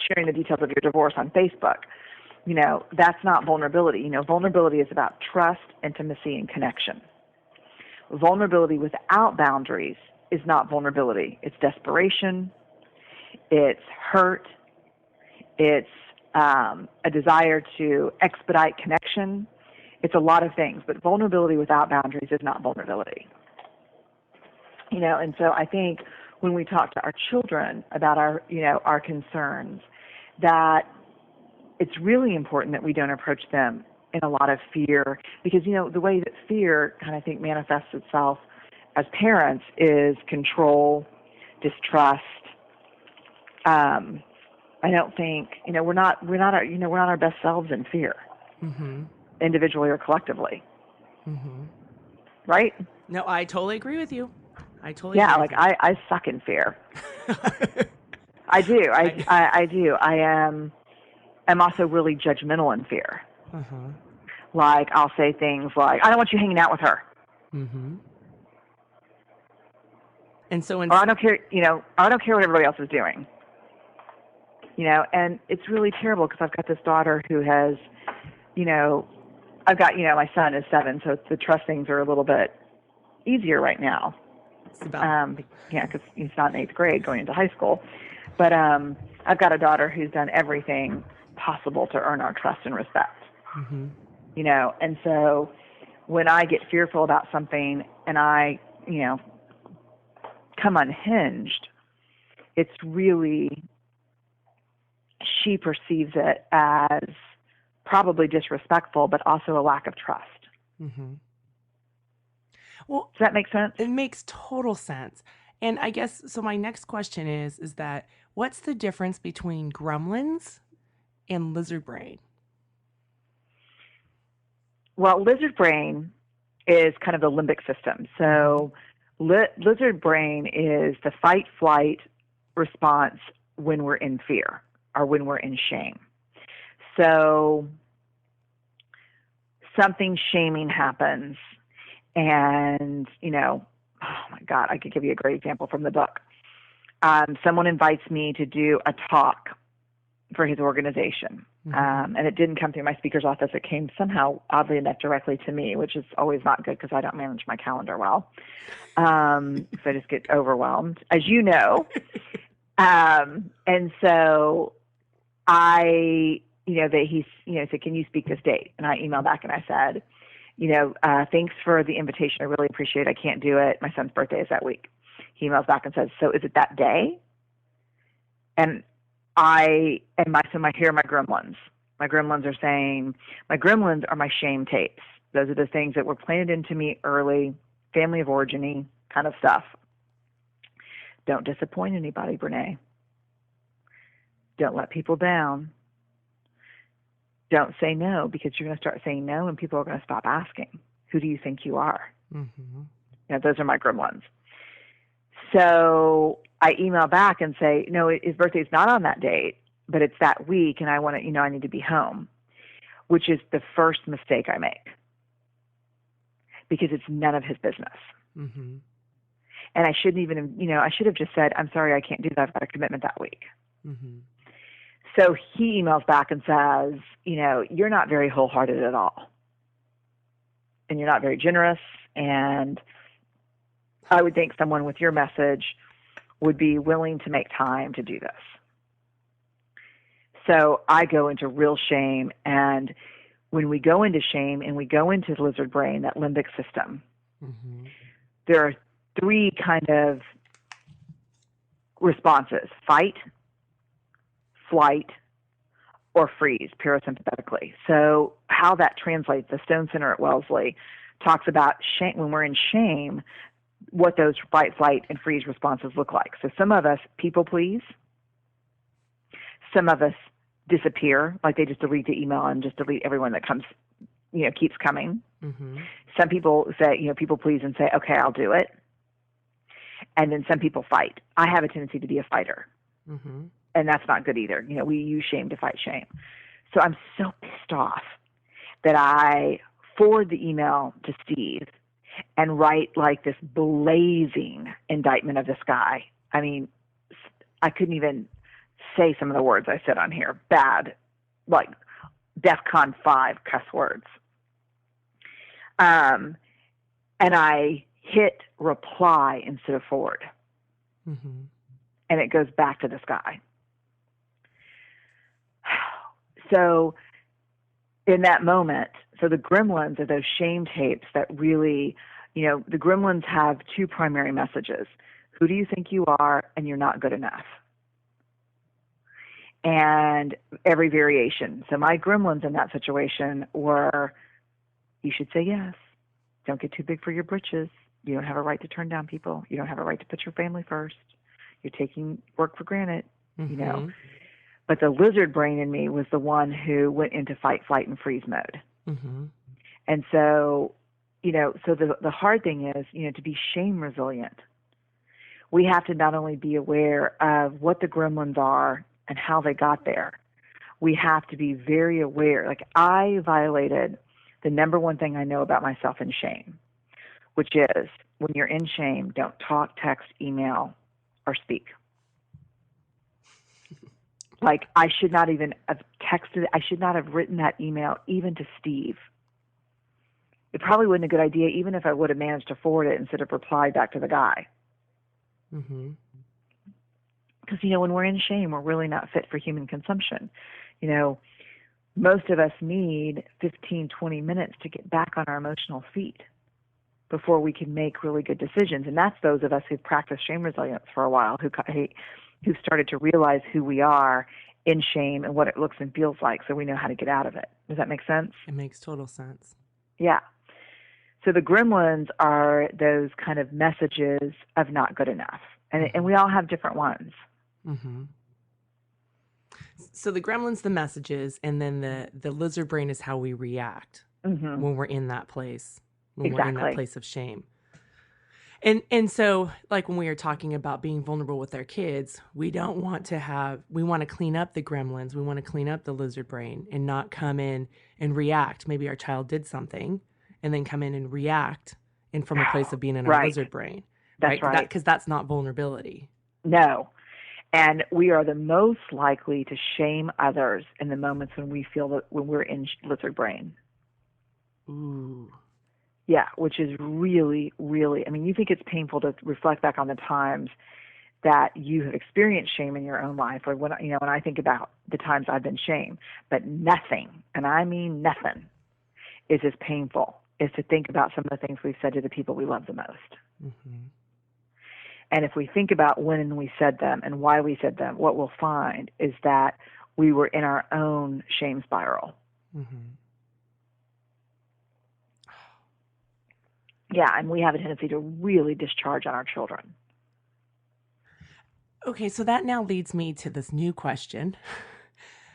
sharing the details of your divorce on Facebook. That's not vulnerability. Vulnerability is about trust, intimacy, and connection. Vulnerability without boundaries is not vulnerability. It's desperation. It's hurt. It's a desire to expedite connection. It's a lot of things, but vulnerability without boundaries is not vulnerability. And so I think when we talk to our children about our concerns, that it's really important that we don't approach them in a lot of fear, because, the way that fear kind of, I think, manifests itself as parents is control, distrust. I don't think, we're not our best selves in fear, individually or collectively. Right? No, I totally agree with you. I suck in fear. I do. I do. I'm also really judgmental in fear. Like, I'll say things like, I don't want you hanging out with her. And so, or I don't care. I don't care what everybody else is doing. And it's really terrible because I've got this daughter who has, I've got, my son is 7, so the trust things are a little bit easier right now. Because he's not in 8th grade going into high school. But I've got a daughter who's done everything possible to earn our trust and respect. And so when I get fearful about something and I, come unhinged, it's really, she perceives it as probably disrespectful, but also a lack of trust. Well, does that make sense? It makes total sense. And I guess, so my next question is that what's the difference between gremlins and lizard brain? Well, lizard brain is kind of the limbic system. So lizard brain is the fight flight response when we're in fear or when we're in shame. So something shaming happens, and, oh my God, I could give you a great example from the book. Someone invites me to do a talk for his organization. And it didn't come through my speaker's office. It came somehow, oddly enough, directly to me, which is always not good because I don't manage my calendar well. So I just get overwhelmed, as you know. And so that he's, said, can you speak this date? And I emailed back and I said, thanks for the invitation. I really appreciate it. I can't do it. My son's birthday is that week. He emails back and says, so is it that day? And here are my gremlins. My gremlins are saying, my gremlins are my shame tapes. Those are the things that were planted into me early, family of origin-y kind of stuff. Don't disappoint anybody, Brené. Don't let people down. Don't say no, because you're going to start saying no and people are going to stop asking, who do you think you are? Those are my gremlins. So I email back and say, no, his birthday's not on that date, but it's that week, and I want to, I need to be home, which is the first mistake I make, because it's none of his business. And I shouldn't even, I should have just said, I'm sorry, I can't do that. I've got a commitment that week. So he emails back and says, you're not very wholehearted at all, and you're not very generous, and I would think someone with your message would be willing to make time to do this. So I go into real shame, and when we go into shame and we go into the lizard brain, that limbic system, there are three kind of responses: fight, flight, or freeze, parasympathetically. So how that translates, the Stone Center at Wellesley talks about shame. When we're in shame, what those fight, flight, and freeze responses look like. So some of us people please. Some of us disappear, like they just delete the email and just delete everyone that comes, keeps coming. Some people say, people please and say, okay, I'll do it. And then some people fight. I have a tendency to be a fighter. And that's not good either. We use shame to fight shame. So I'm so pissed off that I forward the email to Steve and write like this blazing indictment of this guy. I mean, I couldn't even say some of the words I said on here. Bad, like DEFCON 5 cuss words. And I hit reply instead of forward. And it goes back to this guy. So in that moment, so the gremlins are those shame tapes that really, the gremlins have two primary messages. Who do you think you are? And you're not good enough. And every variation. So my gremlins in that situation were, you should say yes. Don't get too big for your britches. You don't have a right to turn down people. You don't have a right to put your family first. You're taking work for granted, But the lizard brain in me was the one who went into fight, flight, and freeze mode. And so, so the hard thing is, to be shame resilient, we have to not only be aware of what the gremlins are and how they got there, we have to be very aware. Like, I violated the number one thing I know about myself in shame, which is when you're in shame, don't talk, text, email, or speak. Like, I should not even have texted, I should not have written that email even to Steve. It probably wasn't a good idea, even if I would have managed to forward it instead of reply back to the guy. Because, when we're in shame, we're really not fit for human consumption. Most of us need 15, 20 minutes to get back on our emotional feet before we can make really good decisions. And that's those of us who've practiced shame resilience for a while, who've started to realize who we are in shame and what it looks and feels like, so we know how to get out of it. Does that make sense? It makes total sense. Yeah. So the gremlins are those kind of messages of not good enough. And we all have different ones. So the gremlin's the messages, and then the lizard brain is how we react. when we're in that place, when we're in that Exactly. place of shame. And so, like when we are talking about being vulnerable with our kids, we want to clean up the gremlins. We want to clean up the lizard brain and not come in and react. Maybe our child did something and then come in and react and from a place of being in our Right. lizard brain. That's right. Because that's not vulnerability. No. And we are the most likely to shame others in the moments when we feel that when we're in lizard brain. Ooh. Yeah, which is really, really, I mean, you think it's painful to reflect back on the times that you have experienced shame in your own life, or when I think about the times I've been shamed, but nothing, and I mean nothing, is as painful as to think about some of the things we've said to the people we love the most. Mm-hmm. And if we think about when we said them and why we said them, what we'll find is that we were in our own shame spiral. Mm-hmm. Yeah, and we have a tendency to really discharge on our children. Okay, so that now leads me to this new question.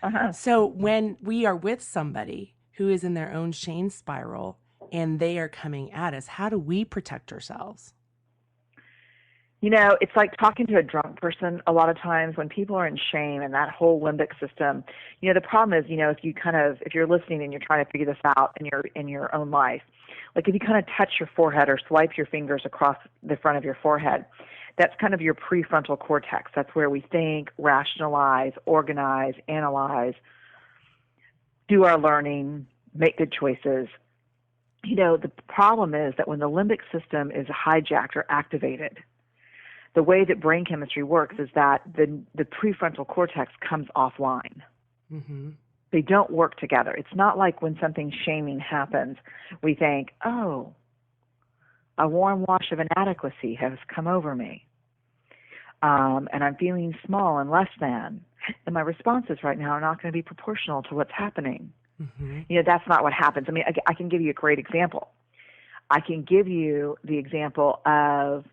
Uh-huh. So when we are with somebody who is in their own shame spiral and they are coming at us, how do we protect ourselves? It's like talking to a drunk person a lot of times when people are in shame and that whole limbic system. The problem is, if you're listening and you're trying to figure this out in your own life, like if you kind of touch your forehead or swipe your fingers across the front of your forehead, that's kind of your prefrontal cortex. That's where we think, rationalize, organize, analyze, do our learning, make good choices. The problem is that when the limbic system is hijacked or activated, the way that brain chemistry works is that the prefrontal cortex comes offline. Mm-hmm. They don't work together. It's not like when something shaming happens, we think, oh, a warm wash of inadequacy has come over me, and I'm feeling small and less than, and my responses right now are not going to be proportional to what's happening. Mm-hmm. That's not what happens. I mean, I can give you a great example. I can give you the example of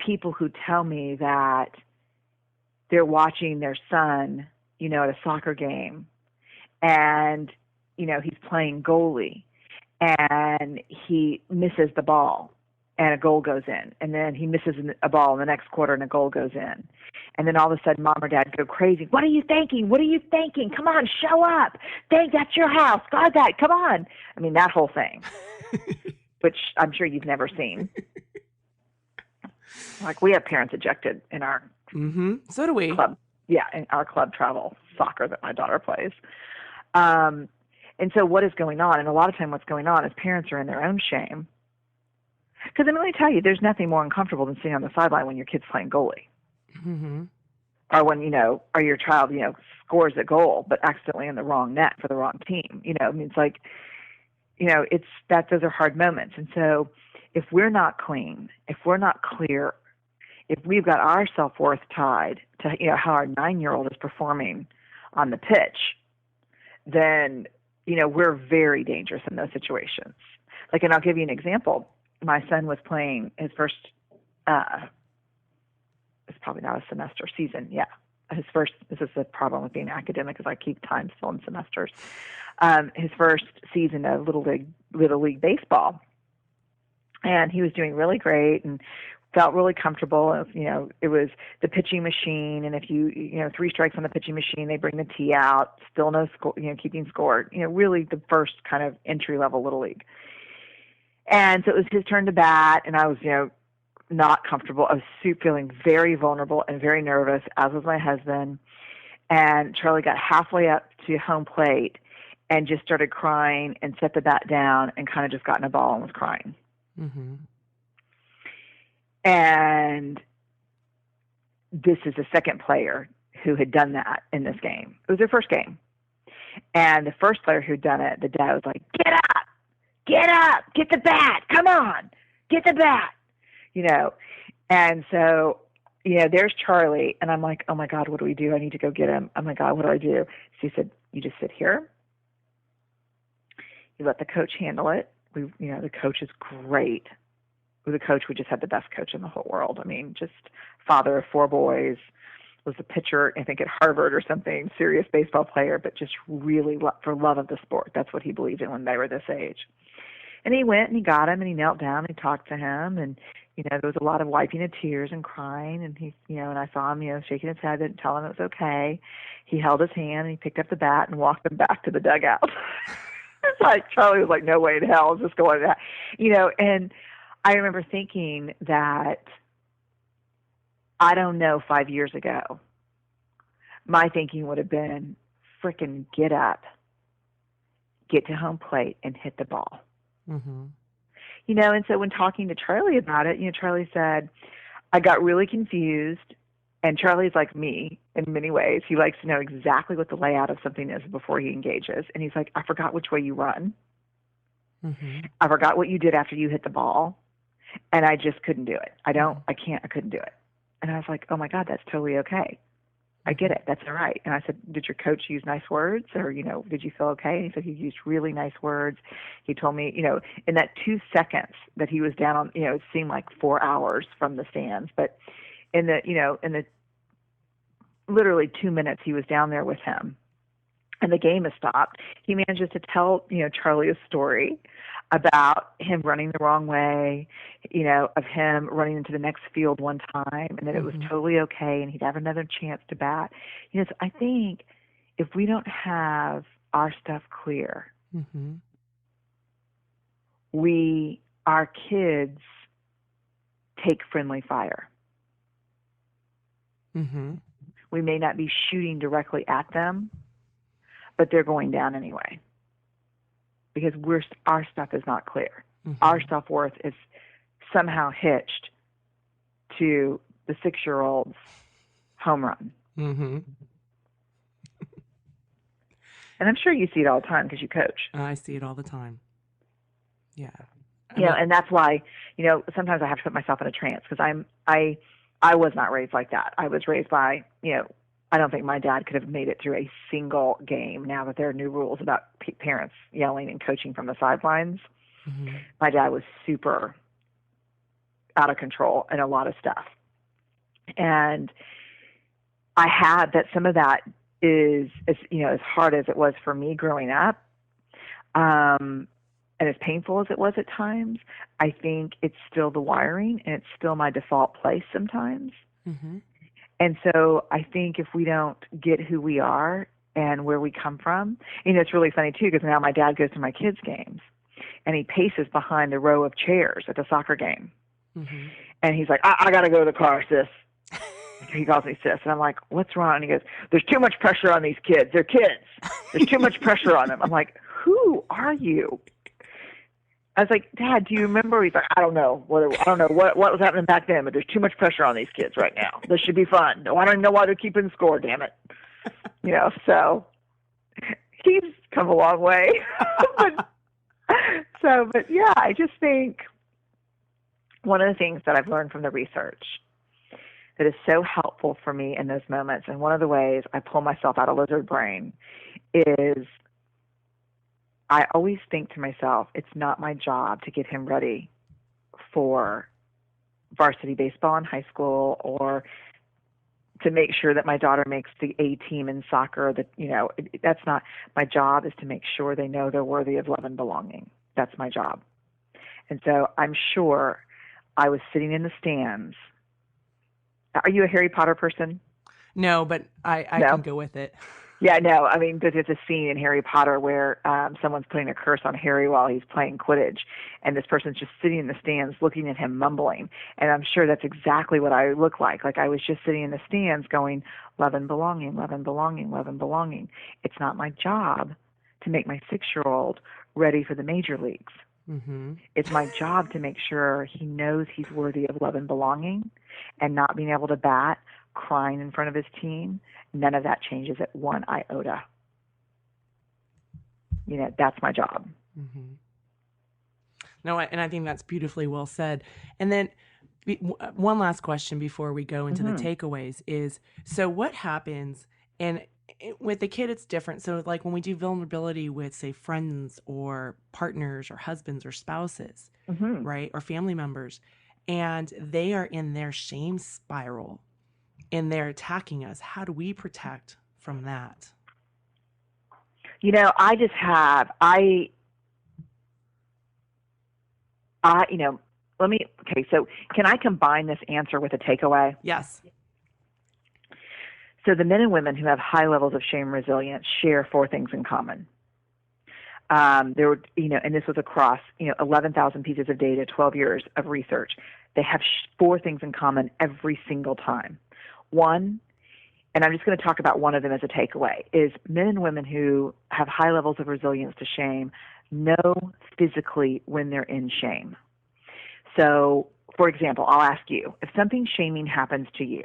people who tell me that they're watching their son, at a soccer game, and, he's playing goalie, and he misses the ball, and a goal goes in, and then he misses a ball in the next quarter, and a goal goes in. And then all of a sudden, mom or dad go crazy. What are you thinking? What are you thinking? Come on, show up. That's your house. Guard that. Come on. I mean, that whole thing, which I'm sure you've never seen. Like, we have parents ejected in our So do we. club. Yeah, in our club travel soccer that my daughter plays. And so what is going on? And a lot of time what's going on is parents are in their own shame. Because let me tell you, there's nothing more uncomfortable than sitting on the sideline when your kid's playing goalie. Mm-hmm. Or when, or your child, scores a goal, but accidentally in the wrong net for the wrong team. I mean, it's like, those are hard moments. And so if we're not clean, if we're not clear, if we've got our self-worth tied to, how our 9-year-old is performing on the pitch, then, we're very dangerous in those situations. Like, and I'll give you an example. My son was playing his first, it's probably not a semester, season, yeah. This is the problem with being academic, is I keep time still in semesters. His first season of Little League baseball. And he was doing really great and felt really comfortable. It was the pitching machine, and if you 3 strikes on the pitching machine, they bring the tee out, still no score, keeping score. Really the first kind of entry-level Little League. And so it was his turn to bat, and I was, not comfortable. I was feeling very vulnerable and very nervous, as was my husband. And Charlie got halfway up to home plate and just started crying and set the bat down and kind of just got in a ball and was crying. Mm-hmm. And this is the second player who had done that in this game. It was their first game. And the first player who'd done it, the dad was like, get up, get the bat, come on, get the bat, And so, there's Charlie, and I'm like, oh my God, what do we do? I need to go get him. Oh my God, what do I do? So he said, you just sit here. You let the coach handle it. The coach is great. The coach, we just had the best coach in the whole world. I mean, just father of 4 boys, was a pitcher, I think at Harvard or something, serious baseball player, but just really for love of the sport. That's what he believed in when they were this age. And he went and he got him and he knelt down and he talked to him, and there was a lot of wiping of tears and crying, and he, and I saw him, shaking his head and telling him it was okay. He held his hand and he picked up the bat and walked him back to the dugout. It's like Charlie was like, no way in hell is this going to that, and I remember thinking that, I don't know, 5 years ago, my thinking would have been, frickin' get up, get to home plate and hit the ball. Mm-hmm. And so when talking to Charlie about it, Charlie said, I got really confused. And Charlie's like me in many ways. He likes to know exactly what the layout of something is before he engages. And he's like, I forgot which way you run. Mm-hmm. I forgot what you did after you hit the ball. And I just couldn't do it. I couldn't do it. And I was like, oh my God, that's totally okay. I get it. That's all right. And I said, did your coach use nice words, or, did you feel okay? And he said he used really nice words. He told me, in that 2 seconds that he was down on, it seemed like 4 hours from the stands, but in the literally 2 minutes he was down there with him and the game has stopped, he manages to tell, Charlie a story about him running the wrong way, of him running into the next field one time, and that it was totally okay, and he'd have another chance to bat. So I think if we don't have our stuff clear, our kids take friendly fire. We may not be shooting directly at them, but they're going down anyway, because our stuff is not clear. Our self-worth is somehow hitched to the 6-year-old's home run. And I'm sure you see it all the time because you coach. I see it all the time. Yeah. And that's why, sometimes I have to put myself in a trance, because I was not raised like that. I was raised by, I don't think my dad could have made it through a single game now that there are new rules about parents yelling and coaching from the sidelines. My dad was super out of control in a lot of stuff. And I had that some of that is, as hard as it was for me growing up, and as painful as it was at times, I think it's still the wiring and it's still my default place sometimes. And so I think if we don't get who we are and where we come from, it's really funny too, because now my dad goes to my kids' games and he paces behind the row of chairs at the soccer game. And he's like, I got to go to the car, sis. He calls me sis. And I'm like, what's wrong? And he goes, there's too much pressure on these kids. They're kids. There's too much pressure on them. I'm like, who are you? I was like, Dad, do you remember? He's like, I don't know what was happening back then, but there's too much pressure on these kids right now. This should be fun. No, I don't even know why they're keeping score, damn it. So he's come a long way. but yeah, I just think one of the things that I've learned from the research that is so helpful for me in those moments, and one of the ways I pull myself out of lizard brain, is I always think to myself, it's not my job to get him ready for varsity baseball in high school, or to make sure that my daughter makes the A team in soccer. That's not my job. Is to make sure they know they're worthy of love and belonging. That's my job. And so I'm sure I was sitting in the stands. Are you a Harry Potter person? No, but I can go with it. Yeah, no. I mean, there's a scene in Harry Potter where someone's putting a curse on Harry while he's playing Quidditch, and this person's just sitting in the stands looking at him, mumbling. And I'm sure that's exactly what I look like. Like I was just sitting in the stands going, love and belonging, love and belonging, love and belonging. It's not my job to make my 6-year-old ready for the major leagues. It's my job to make sure he knows he's worthy of love and belonging, and not being able to bat, crying in front of his team. None of that changes at one iota. That's my job. No, and I think that's beautifully well said. And then one last question before we go into the takeaways is, so what happens, and with the kid, it's different. So like when we do vulnerability with, say, friends or partners or husbands or spouses, right, or family members, and they are in their shame spiral, and they're attacking us. How do we protect from that? I just have, so can I combine this answer with a takeaway? Yes. So the men and women who have high levels of shame resilience share 4 things in common. And this was across, 11,000 pieces of data, 12 years of research. They have 4 things in common every single time. One, and I'm just going to talk about one of them as a takeaway, is men and women who have high levels of resilience to shame know physically when they're in shame. So, for example, I'll ask you, if something shaming happens to you,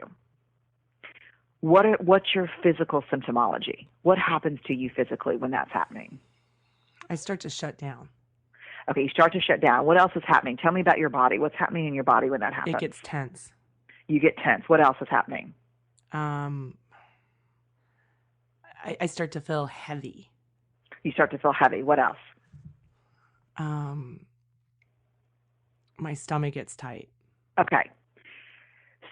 what's your physical symptomology? What happens to you physically when that's happening? I start to shut down. Okay, you start to shut down. What else is happening? Tell me about your body. What's happening in your body when that happens? It gets tense. You get tense. What else is happening? I start to feel heavy. You start to feel heavy. What else? My stomach gets tight. Okay.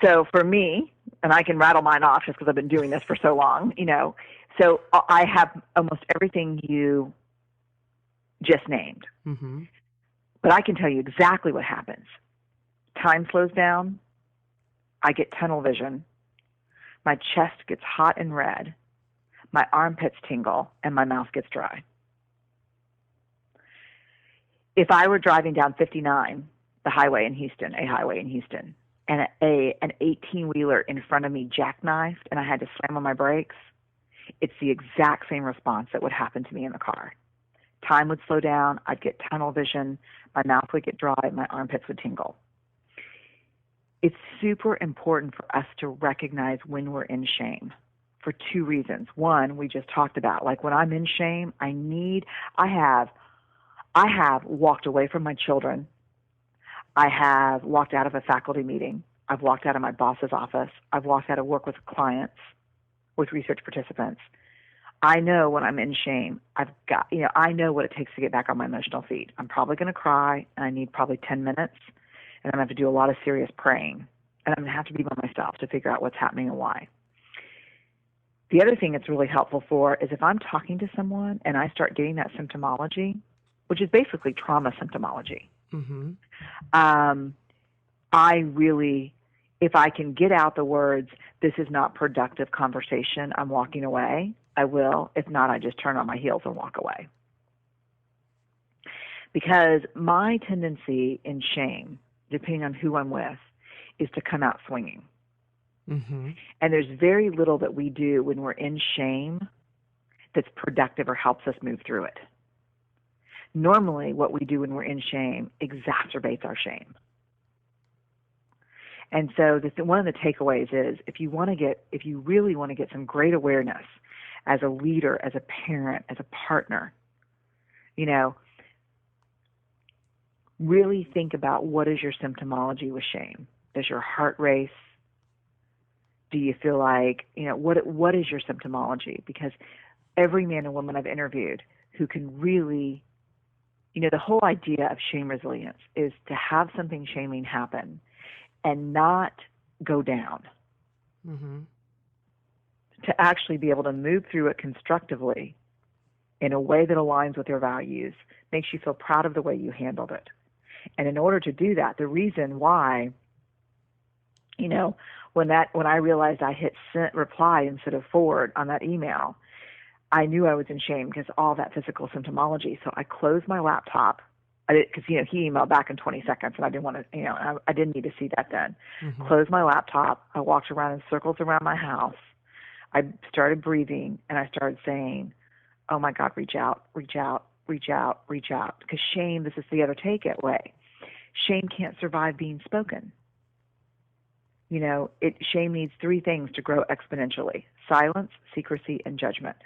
So for me, and I can rattle mine off just because I've been doing this for so long, so I have almost everything you just named. Mm-hmm. But I can tell you exactly what happens. Time slows down. I get tunnel vision. My chest gets hot and red. My armpits tingle, and my mouth gets dry. If I were driving down 59, a highway in Houston, and an 18-wheeler in front of me jackknifed and I had to slam on my brakes, it's the exact same response that would happen to me in the car. Time would slow down, I'd get tunnel vision, my mouth would get dry, my armpits would tingle. It's super important for us to recognize when we're in shame for 2 reasons. One, we just talked about, like when I'm in shame, I have walked away from my children. I have walked out of a faculty meeting. I've walked out of my boss's office. I've walked out of work with clients, with research participants. I know when I'm in shame, I know what it takes to get back on my emotional feet. I'm probably going to cry, and I need probably 10 minutes, and I'm going to have to do a lot of serious praying, and I'm going to have to be by myself to figure out what's happening and why. The other thing it's really helpful for is if I'm talking to someone and I start getting that symptomology, which is basically trauma symptomology, Mm-hmm. If I can get out the words, this is not productive conversation, I'm walking away, I will. If not, I just turn on my heels and walk away. Because my tendency in shame, depending on who I'm with, is to come out swinging. Mm-hmm. And there's very little that we do when we're in shame that's productive or helps us move through it. Normally, what we do when we're in shame exacerbates our shame. And so one of the takeaways is if you really want to get some great awareness as a leader, as a parent, as a partner, really think about what is your symptomology with shame. Does your heart race? Do you feel like, what is your symptomology? Because every man and woman I've interviewed who can really, the whole idea of shame resilience is to have something shaming happen and not go down. Mm-hmm. To actually be able to move through it constructively in a way that aligns with your values, makes you feel proud of the way you handled it. And in order to do that, the reason why, when I realized I hit reply instead of forward on that email, I knew I was in shame because all that physical symptomology. So I closed my laptop. I did, because he emailed back in 20 seconds, and I didn't want to, I didn't need to see that then. Mm-hmm. Closed my laptop. I walked around in circles around my house. I started breathing, and I started saying, "Oh my God, reach out, reach out, reach out, reach out." Because shame, this is the other takeaway. Shame can't survive being spoken. Shame needs 3 things to grow exponentially: silence, secrecy, and judgment.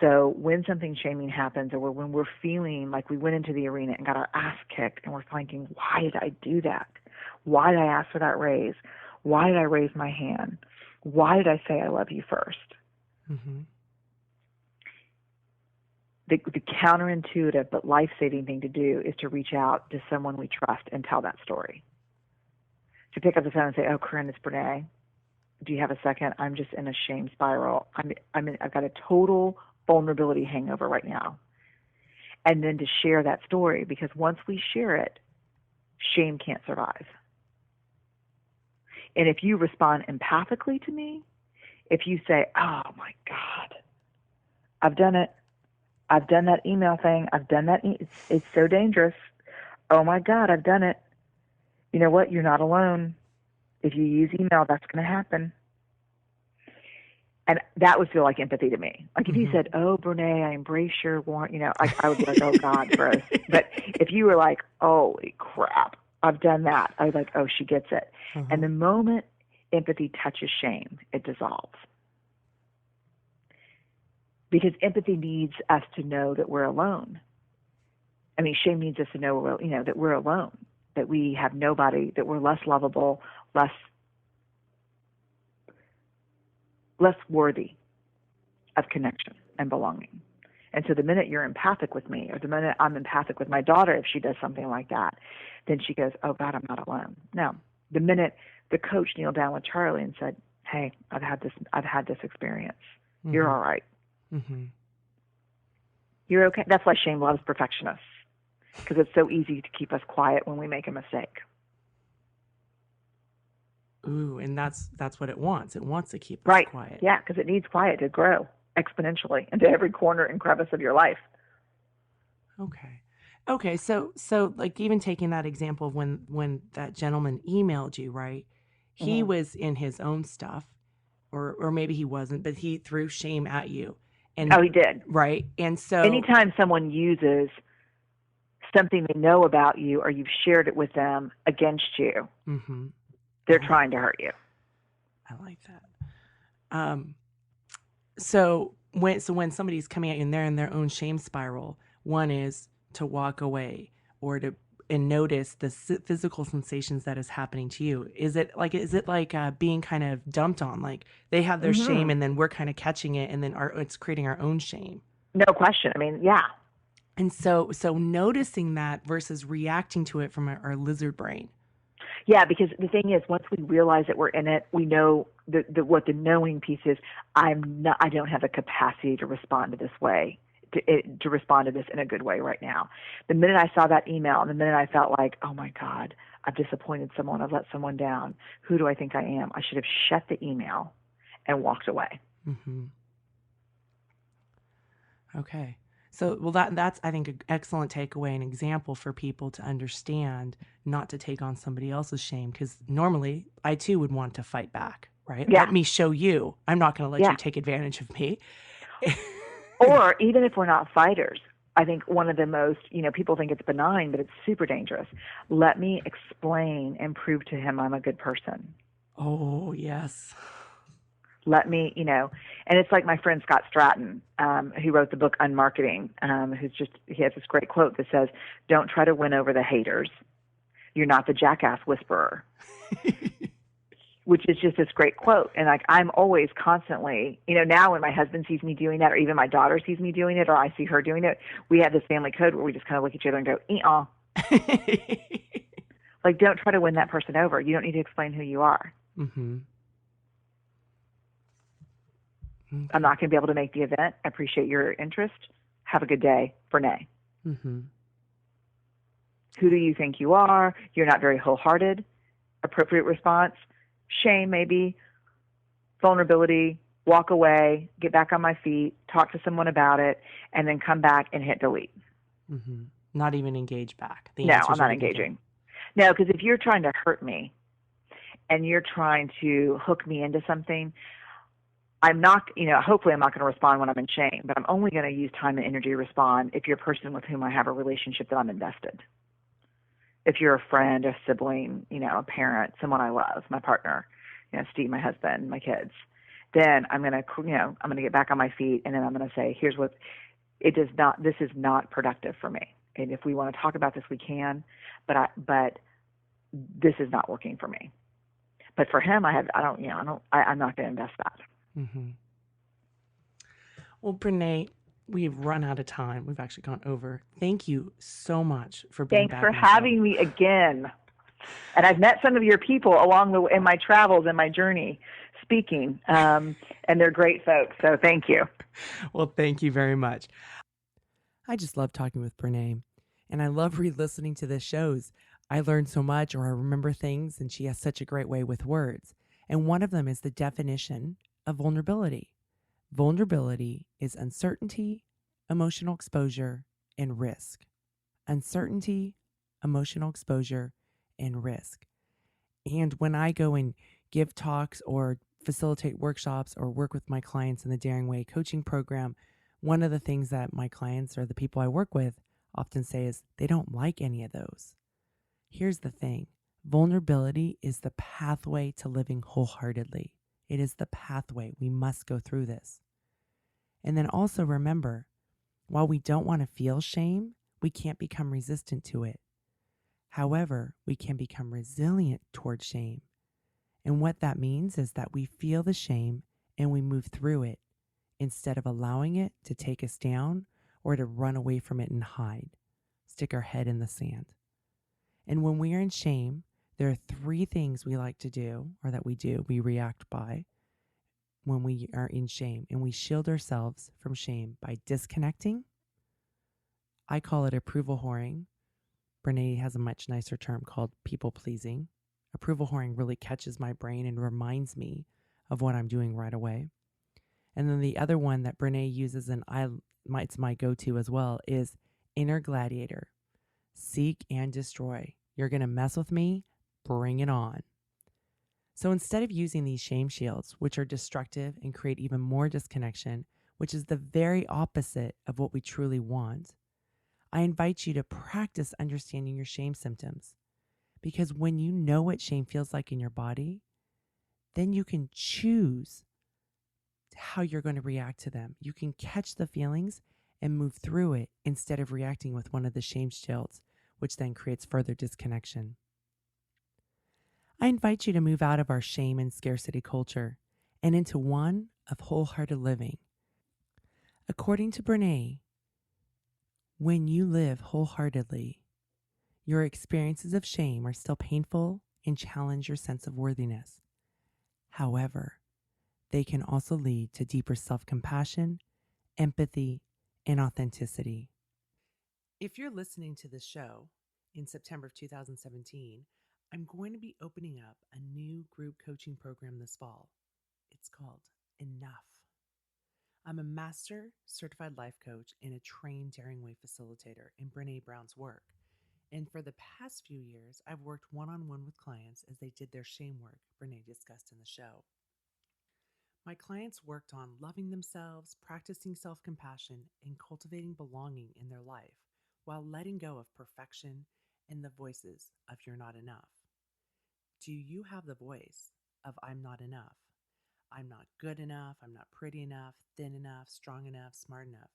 So when something shaming happens, or when we're feeling like we went into the arena and got our ass kicked and we're thinking, why did I do that? Why did I ask for that raise? Why did I raise my hand? Why did I say I love you first? Mm-hmm. The counterintuitive but life-saving thing to do is to reach out to someone we trust and tell that story. To pick up the phone and say, "Oh, Corinne, it's Brené. do you have a second? I'm just in a shame spiral. I've got a total vulnerability hangover right now. And then to share that story, because once we share it, shame can't survive. And if you respond empathically to me, if you say, oh my God, I've done it. I've done that email thing. I've done that. It's so dangerous. Oh my God, I've done it. You know what? You're not alone. If you use email, that's going to happen. And that would feel like empathy to me. Like if you said, oh, Brené, I embrace your want, I would be like, oh God, gross. But if you were like, holy crap, I've done that, I was like, oh, she gets it. And the moment empathy touches shame, it dissolves. Because empathy needs us to know that we're alone. I mean, shame needs us to know, that we're alone, that we have nobody, that we're less lovable, less worthy of connection and belonging. And so the minute you're empathic with me, or the minute I'm empathic with my daughter, if she does something like that, then she goes, oh God, I'm not alone. No, the minute the coach kneeled down with Charlie and said, hey, I've had this experience. You're all right. You're okay. That's why shame loves perfectionists, because it's so easy to keep us quiet when we make a mistake. Ooh, and that's what it wants. It wants to keep us quiet. Yeah, because it needs quiet to grow exponentially into every corner and crevice of your life. Okay. So like even taking that example of when that gentleman emailed you, right? He was in his own stuff, or maybe he wasn't, but he threw shame at you. And he did. Right. And so anytime someone uses something they know about you, or you've shared it with them against you, they're trying to hurt you. I like that. So when somebody's coming at you and they're in their own shame spiral, one is to walk away or and notice the physical sensations that is happening to you. Is it like being kind of dumped on? Like they have their shame and then we're kind of catching it, and then it's creating our own shame. No question. I mean, yeah. And so noticing that versus reacting to it from our lizard brain. Yeah, because the thing is, once we realize that we're in it, we know what the knowing piece is. I don't have the capacity to respond to this way, to respond to this in a good way right now. The minute I saw that email, and the minute I felt like, oh my God, I've disappointed someone, I've let someone down. Who do I think I am? I should have shut the email and walked away. Okay. So, well, that's, I think, an excellent takeaway, an example for people to understand not to take on somebody else's shame. Because normally I too would want to fight back, right? Yeah. Let me show you. I'm not going to let you take advantage of me. Or even if we're not fighters, I think one of the most, people think it's benign, but it's super dangerous. Let me explain and prove to him I'm a good person. Oh, yes. Let me, and it's like my friend Scott Stratton, who wrote the book Unmarketing, he has this great quote that says, don't try to win over the haters. You're not the jackass whisperer, which is just this great quote. And like, I'm always constantly, now when my husband sees me doing that, or even my daughter sees me doing it, or I see her doing it, we have this family code where we just kind of look at each other and go, like, don't try to win that person over. You don't need to explain who you are. I'm not going to be able to make the event. I appreciate your interest. Have a good day, Brené. Who do you think you are? You're not very wholehearted. Appropriate response. Shame, maybe. Vulnerability. Walk away. Get back on my feet. Talk to someone about it. And then come back and hit delete. Not even engage back. No, I'm not engaging. No, because if you're trying to hurt me and you're trying to hook me into something, I'm not, hopefully I'm not going to respond when I'm in shame, but I'm only going to use time and energy to respond if you're a person with whom I have a relationship that I'm invested. If you're a friend, a sibling, a parent, someone I love, my partner, Steve, my husband, my kids, then I'm going to, I'm going to get back on my feet, and then I'm going to say, this is not productive for me. And if we want to talk about this, we can, but this is not working for me. But for him, I'm not going to invest that. Well, Brené, we've run out of time. We've actually gone over. Thank you so much for being back. Thanks for having me again. And I've met some of your people in my travels and my journey. speaking. And they're great folks. So thank you. Well, thank you very much. I just love talking with Brené, and I love re-listening to the shows. I learn so much, or I remember things, and she has such a great way with words. And one of them is the definition of vulnerability. Vulnerability is uncertainty, emotional exposure, and risk. Uncertainty, emotional exposure, and risk. And when I go and give talks or facilitate workshops or work with my clients in the Daring Way coaching program, one of the things that my clients or the people I work with often say is they don't like any of those. Here's the thing. Vulnerability is the pathway to living wholeheartedly. It is the pathway. We must go through this. And then also remember, while we don't want to feel shame, we can't become resistant to it. However, we can become resilient towards shame. And what that means is that we feel the shame and we move through it instead of allowing it to take us down or to run away from it and hide, stick our head in the sand. And when we are in shame, there are 3 things we like to do, or that we react by when we are in shame. And we shield ourselves from shame by disconnecting. I call it approval whoring. Brené has a much nicer term called people pleasing. Approval whoring really catches my brain and reminds me of what I'm doing right away. And then the other one that Brené uses, and it's my go-to as well, is inner gladiator. Seek and destroy. You're going to mess with me? Bring it on. So instead of using these shame shields, which are destructive and create even more disconnection, which is the very opposite of what we truly want, I invite you to practice understanding your shame symptoms. Because when you know what shame feels like in your body, then you can choose how you're going to react to them. You can catch the feelings and move through it instead of reacting with one of the shame shields, which then creates further disconnection. I invite you to move out of our shame and scarcity culture and into one of wholehearted living. According to Brené, when you live wholeheartedly, your experiences of shame are still painful and challenge your sense of worthiness. However, they can also lead to deeper self-compassion, empathy, and authenticity. If you're listening to this show in September of 2017, I'm going to be opening up a new group coaching program this fall. It's called Enough. I'm a master certified life coach and a trained Daring Way facilitator in Brené Brown's work. And for the past few years, I've worked one-on-one with clients as they did their shame work Brené discussed in the show. My clients worked on loving themselves, practicing self-compassion, and cultivating belonging in their life while letting go of perfection and the voices of you're not enough. Do you have the voice of I'm not enough? I'm not good enough, I'm not pretty enough, thin enough, strong enough, smart enough.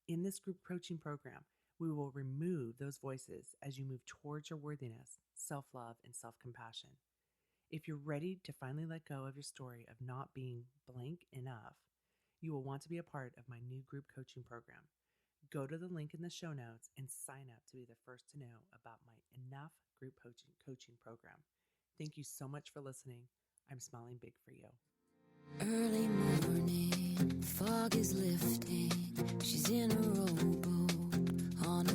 In this group coaching program, we will remove those voices as you move towards your worthiness, self-love, and self-compassion. If you're ready to finally let go of your story of not being blank enough, you will want to be a part of my new group coaching program. Go to the link in the show notes and sign up to be the first to know about my Enough group coaching program. Thank you so much for listening. I'm smiling big for you. Early morning, fog is lifting. She's in a rowboat on a